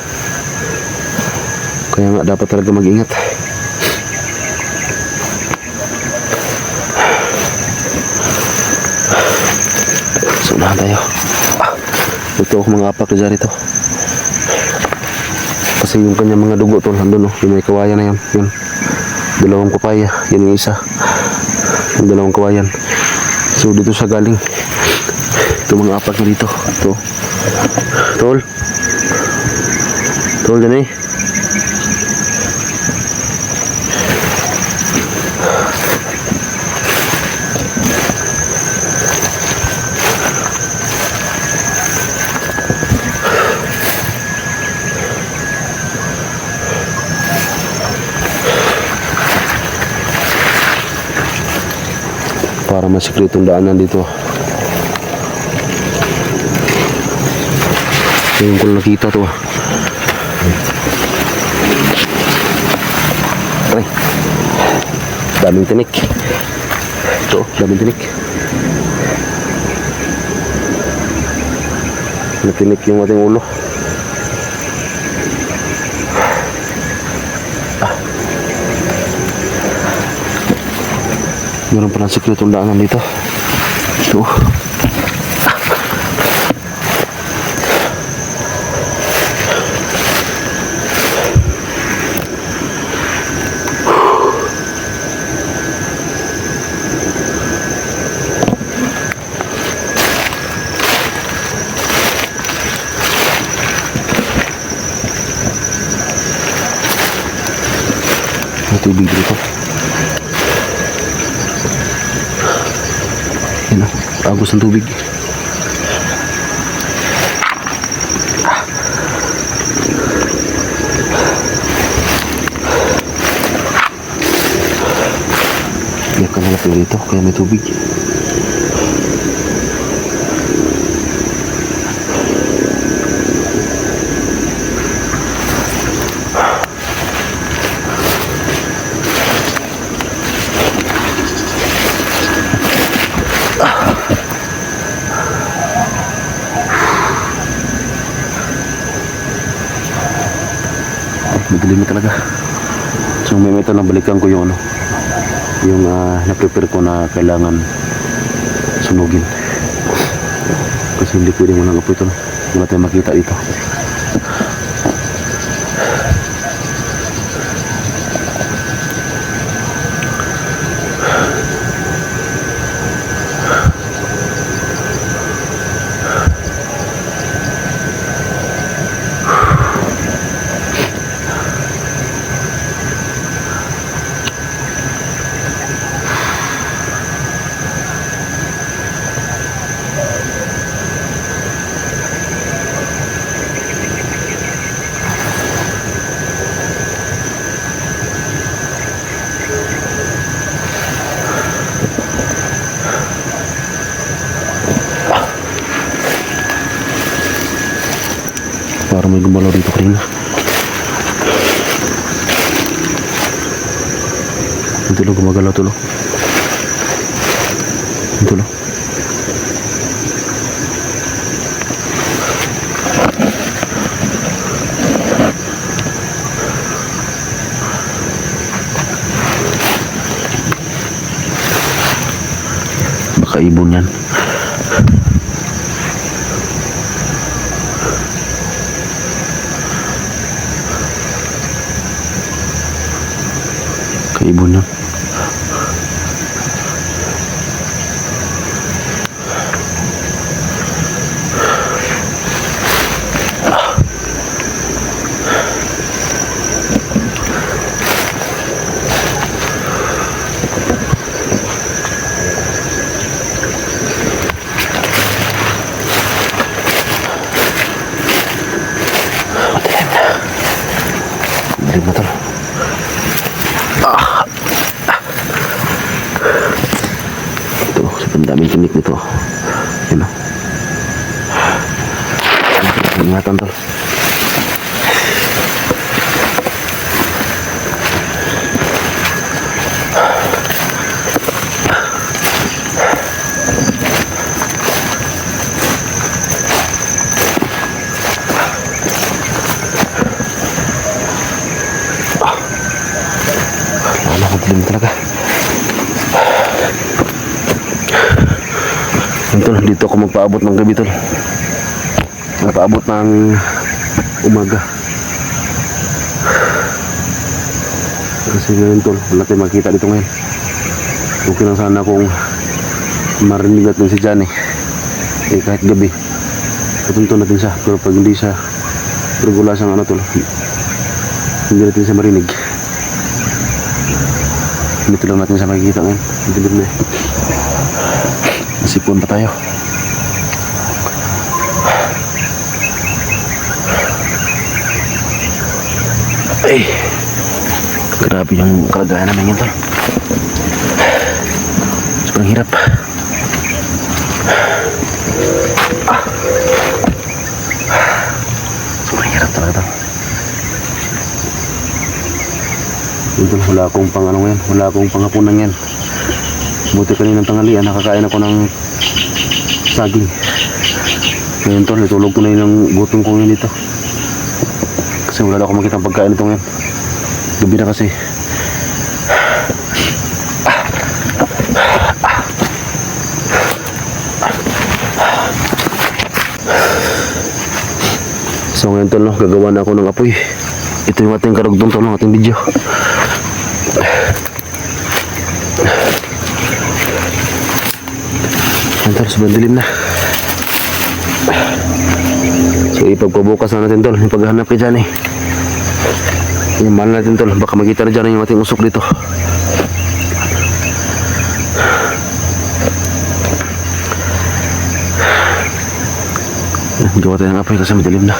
Kaya nga dapat talaga mag-ingat. So unahan tayo. Ito ako mga apak na rito. Kasi yung kanyang mga dugo tol, andun yung may kawayan na yan. Yun, dalawang papaya, yan yung isa, yung dalawang kawayan. So dito siya galing. Ito mga apak na dito. Ito tol din eh. Para masikretong daanan dito. Yung ko nakita to Aray, daming tinik. Ito, daming tinik. Natinik yung ating ulo. Meron pa ng sikretong daanan dito. Ito. May tubig dito. Yan o, agos ng tubig. Yan ka nalapin dito, kaya may tubig. madilim na talaga. So may ito na balikan ko yung ano, yung na-prepare ko na kailangan sunugin. Kasi hindi pwede mo lang apoy ito. Wala tayong makita dito. Parang may gumalaw dito kanina. Ang tulog, gumagalaw tulog. Ang tulog. Baka ibon yan. Ibon na. Madilim na tol. Ang daming tinik nito. Yan o. Ingatan tol. Wala ko tilim talaga. Tol, dito ako magpaabot ng gabi tol. Magpaabot ng umaga. Kasi ngayon tol, wala tayong makita dito ngayon. Okay lang sana kung marinig natin si Johnny. Kahit gabi tutuntun natin siya. Pero pag hindi siya, pero wala siyang ano tol, hindi natin siya marinig. Dito lang natin siya makikita ngayon. Dilim na eh. Masipon pa tayo. Ay, grabe yung kalagayan namin yun tol. Sobrang hirap. Sobrang hirap talaga tol. Yun tol, wala akong pang ano ngayon. Wala akong panghapunan yan. Buti kaninang tanghalian, nakakain ako ng saging. Ngayon tol, natulog ko na yun ng gutom ko ngayon dito. Kasi wala na ako makita ang pagkain ito ngayon. Gabi na kasi. So ngayon tol, no, gagawa na ako ng apoy. Ito yung ating karugtong tol, ng ating video. Tol, sobrang dilim na. So ipagpabukas na natin tol yung paghahanap kay Johnny. Yung mahal natin tol, baka makita na dyan yung ating usok dito. Gawa tayo ng apoy kasi madilim na.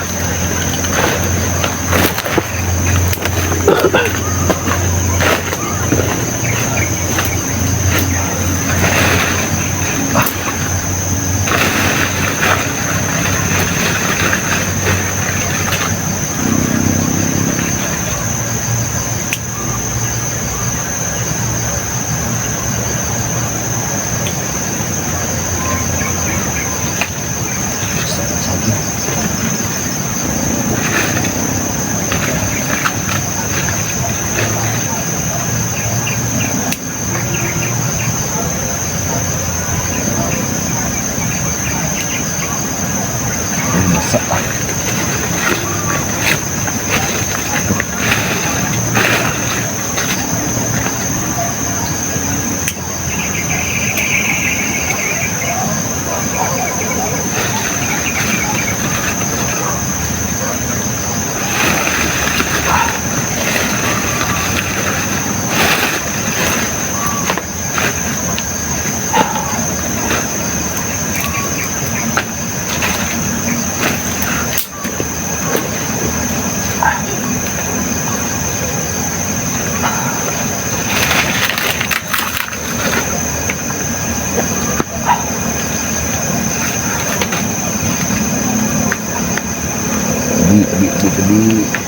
Abi.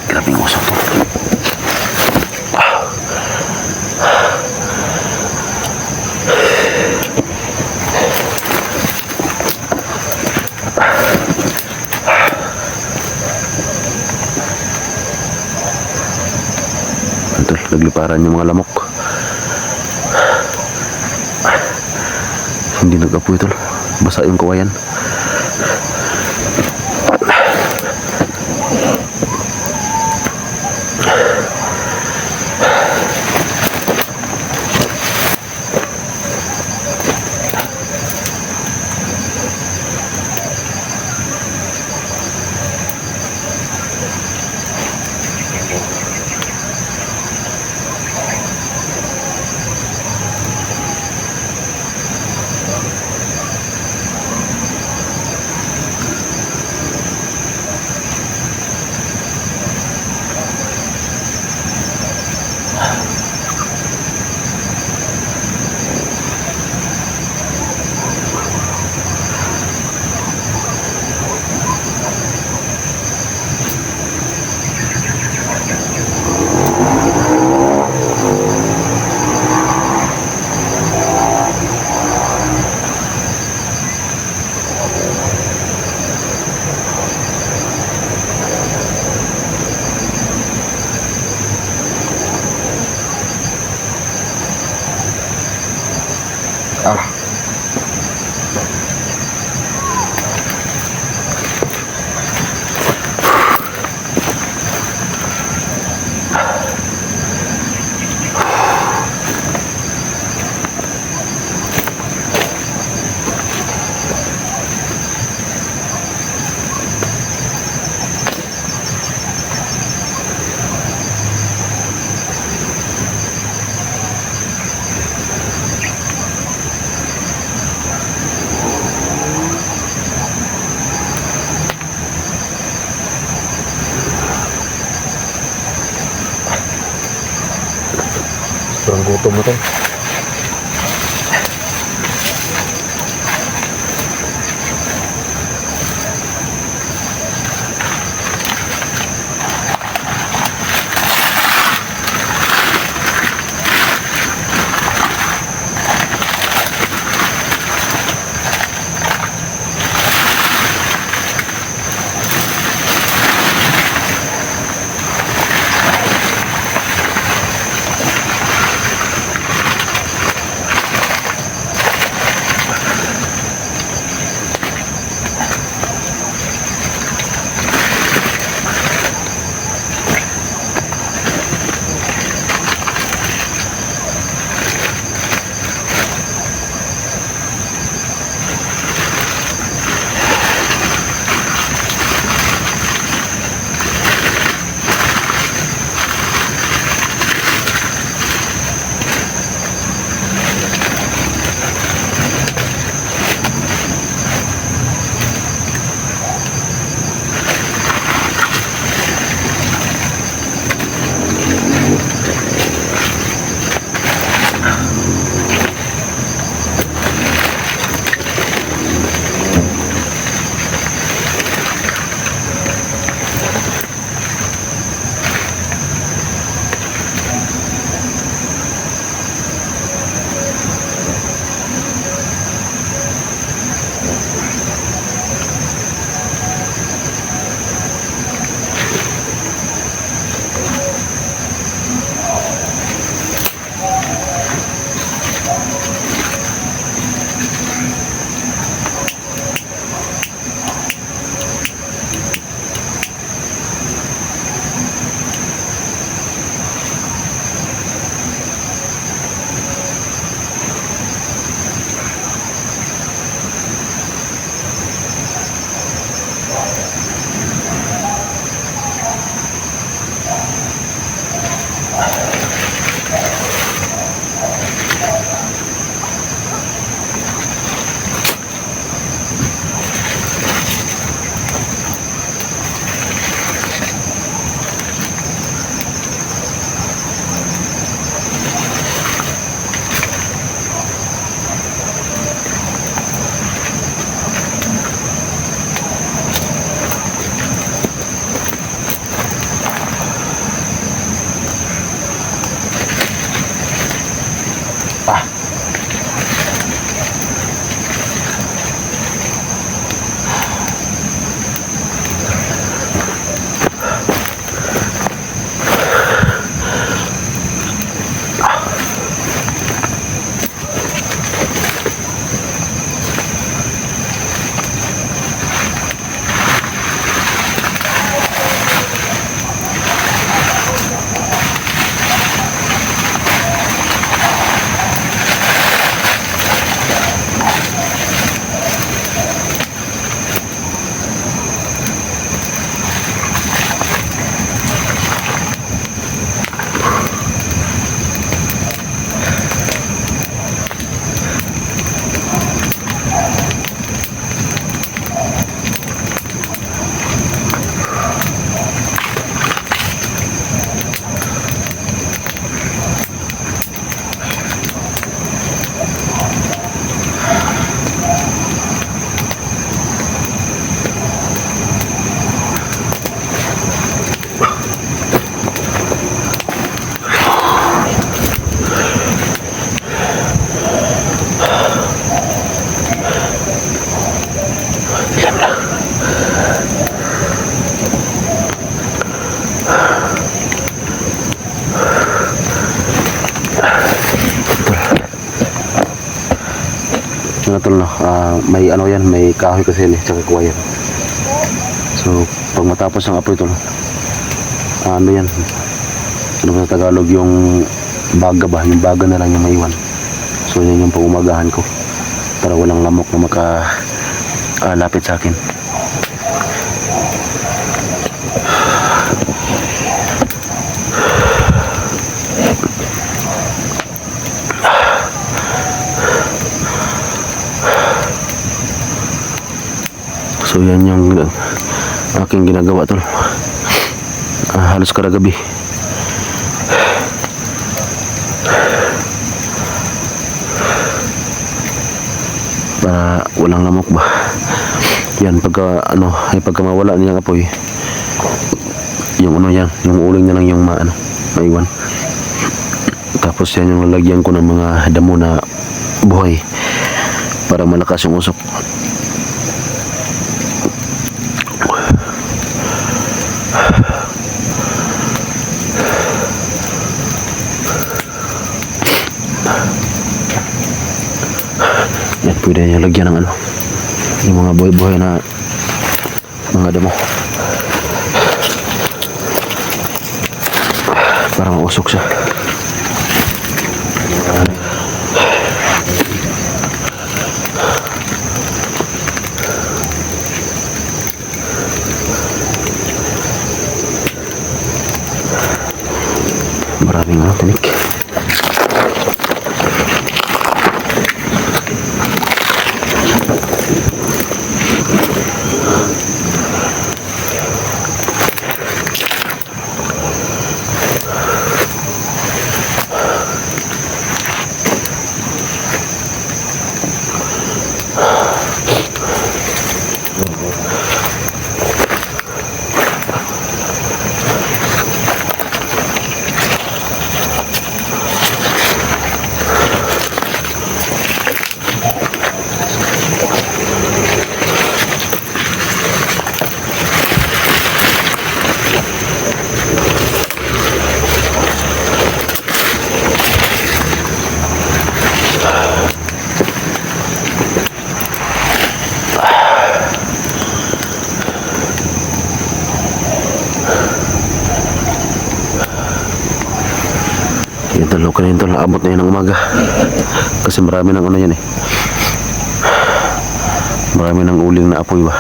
Grabe yung usap to. Ito, nagliparan yung mga lamok. Hindi nag-apoy ito. Basa yung kawayan. Sobrang gutom na to. ano tol, no? May ano yan, may kahoy kasi yan eh, tsaka kuwayan. So pag matapos ang apoy tol, ano yan, ano ba sa Tagalog, yung baga ba, yung baga na lang yung maiwan. So yan yung pangumagahan ko para walang lamok na lapit sa akin. So yan yung aking ginagawa tol, halos kada gabi. Para walang lamok ba. Yan pagka ano, ay pagka mawala niyang apoy, yung ano yan, yung uling na lang yung maiwan. Tapos yan yung lalagyan ko ng mga damo na buhay para malakas yung usok. Yan, pwede niya lagyan ng ano, yung mga buhay-buhay na mga damo para mausok siya. Maraming tinik. Yan tol, okay na yun tol, naabot na yun ng umaga kasi marami ng ano yan eh, marami ng uling na apoy ba.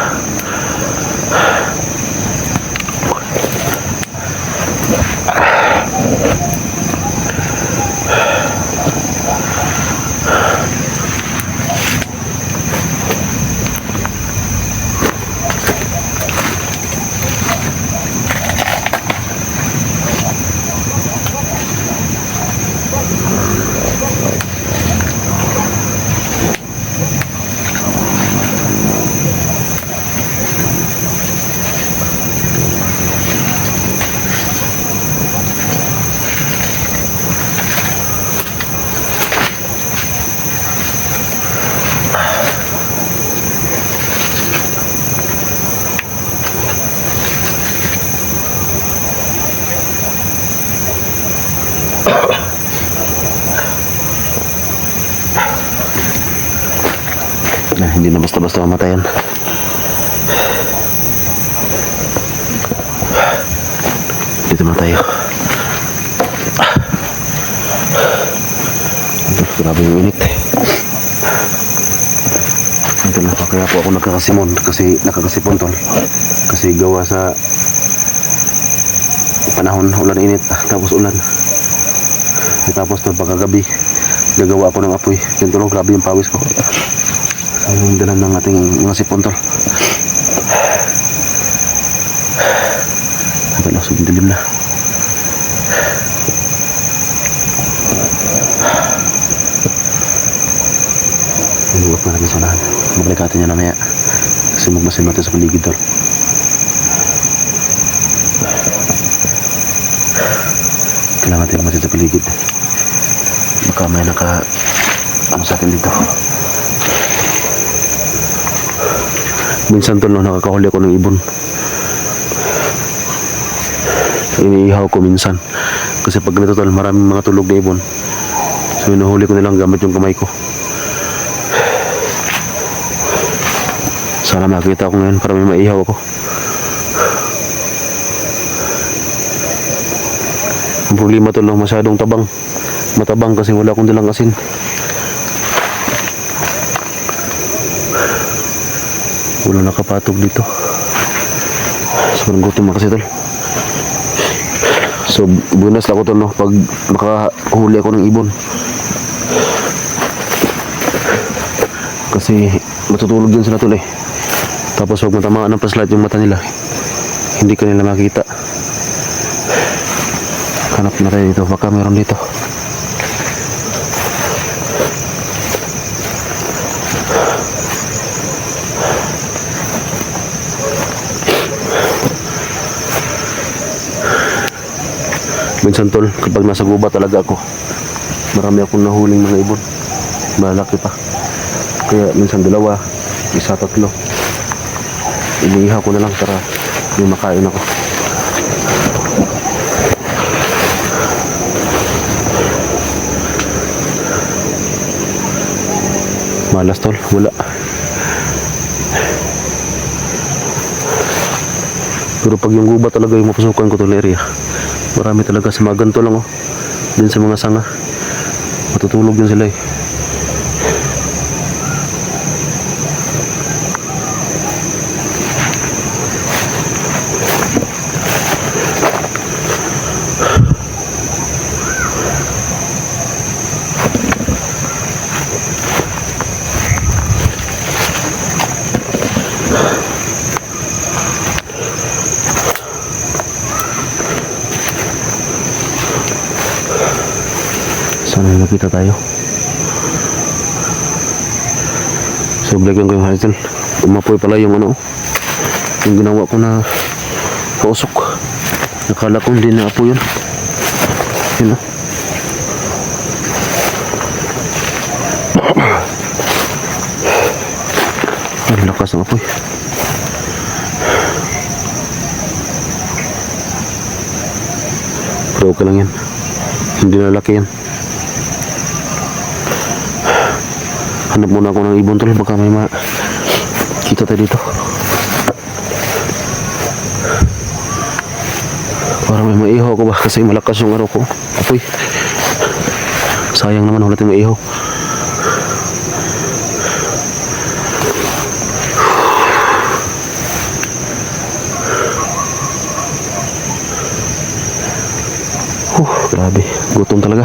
Na hindi na basta-basta mamatayan. Dito na tayo. Grabe yung init. Ito na pa kaya po ako nakakasipon tol. Kasi gawa sa panahon, ulan init, tapos ulan. Tapos tol, pagkagabi gagawa ako ng apoy. Yan tol, grabe yung pawis ko. Ang dalan ng ating mga sipon tol. Ito na, dilim na. Inuwap na natin sa unahan. Mabalik natin yan namaya kasi magmasin natin sa paligid tol. Kailangan natin magmasin sa paligid, baka may ano sa atin dito. Minsan tol, nakakahuli ako ng ibon. Iniihaw ko minsan kasi pag ganito tol, maraming mga tulog na ibon, so inuhuli ko nilang gamit yung kamay ko. Sana makita ko ngayon para may maihaw ako. Ang problema tol, no, masyadong matabang kasi wala akong dalang asin. Wala nakapatog dito. Sobrang gutom na kasi tol. So bonus lang ko tol, no, pag makahuli ako ng ibon. Kasi matutulog din sila tol eh. Tapos huwag matamaan ng flashlight yung mata nila, hindi ka nila makita. Hanap na tayo dito, baka meron dito. Minsan tol, kapag nasa gubat talaga ako, marami akong nahuling mga ibon, malaki pa. Kaya minsan 2, 1, 3 iniihaw ko na lang para may makain ako. Malas tol, wala. Pero pag yung gubat talaga yung mapasukan ko tol area, marami talaga sa mga ganito lang oh. Din sa mga sanga, matutulog din sila eh. Sana nakita tayo. So balikan ko yung hazel. Umapoy pala yung ano, yung ginawa ko na pausok. Nakala ko hindi na apo yun. Yun o. Ang lakas ng apoy. Pero okay lang yan, hindi na laki yan. Hanap muna ako ng ibon tol, baka may kita tayo dito. Para may maihaw ko ba, kasi malakas yung araw ko. Apoy. Sayang naman wala tayong maihaw. Grabe, gutom talaga.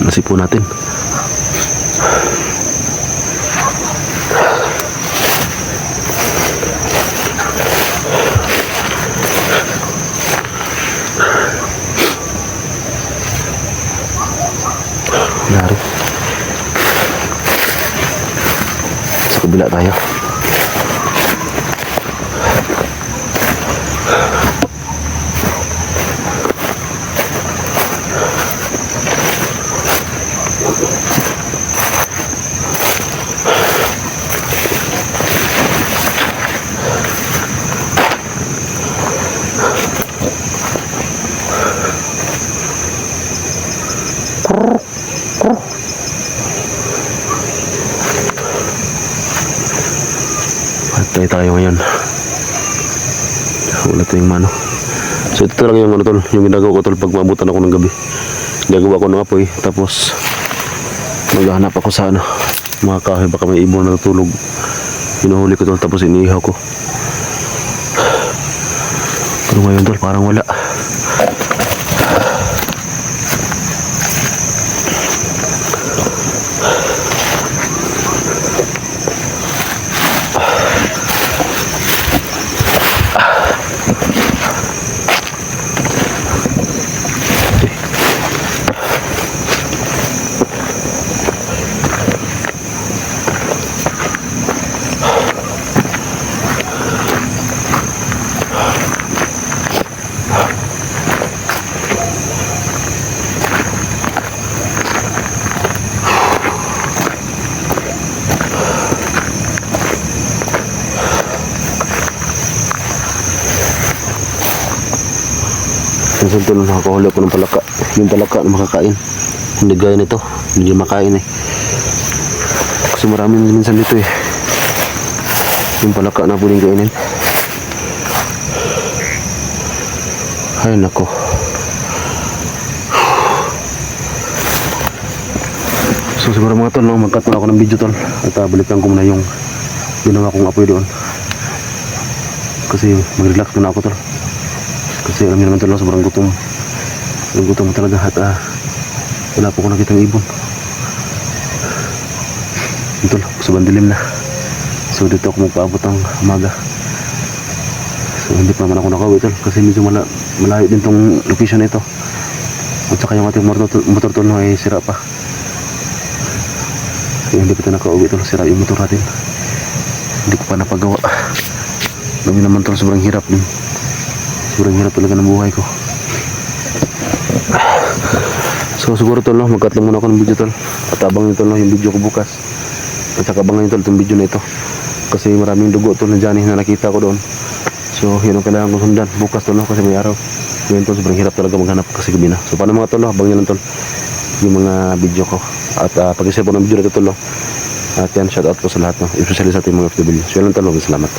Nasipo natin. Lari. Sa kabila tayo. Patay tayo ngayon. Wala tayong mano. So ito lang yung ano tol, yung ginagawa ko tol pag maabutan ako ng gabi. Gagawa ko ng apoy, tapos maghahanap ako sa ano, mga kahoy, baka may ibon na natulog. Hinuhuli ko tol, tapos iniihaw ko. Pero ngayon tol, parang wala. Minsan tol, nakakahuli ako ng palaka. Yung palaka na makakain. Hindi gaya nito, hindi makain eh. Kasi marami minsan dito eh. Yung palaka na pwedeng kainin. Ay nako. So siguro mga tol, no, mag-cut muna ako ng video tol. At balikan ko muna yung ginawa kong apoy doon. Kasi mag-relax muna ako tol. Kasi alam niyo naman tol, no, sobrang gutom. Sobrang gutom talaga at wala po ko nakitang ibon. Ito lang, sobrang dilim na. So dito ako magpaabot ng umaga. So hindi pa naman ako nakauwi tol. Kasi medyo malayo din tong location na ito. At saka yung ating motor tol no, ay sira pa. So hindi pa tayo nakauwi tol. Sira yung motor natin. Hindi ko pa napagawa. Dami naman tol, sobrang hirap din. Sobrang hirap talaga ng buhay ko. So siguro tol, no, mag-cut lang muna ako ng video tol. At abang nito no, yung video ko bukas. At saka abangan nyo tol itong video na ito. Kasi maraming dugo tol na dyan na nakita ko doon. So yun ang kailangan kong sundan bukas tol, no, kasi may araw. Ngayon tol, sobrang hirap talaga maghanap kasi gabi na. So paano mga tol, no, abangan nyo lang tol yung mga video ko. At pag-share po ng video na ito tol, no. At yan, shoutout po sa lahat, no, especially sa ating mga FW. So yun lang tol, salamat.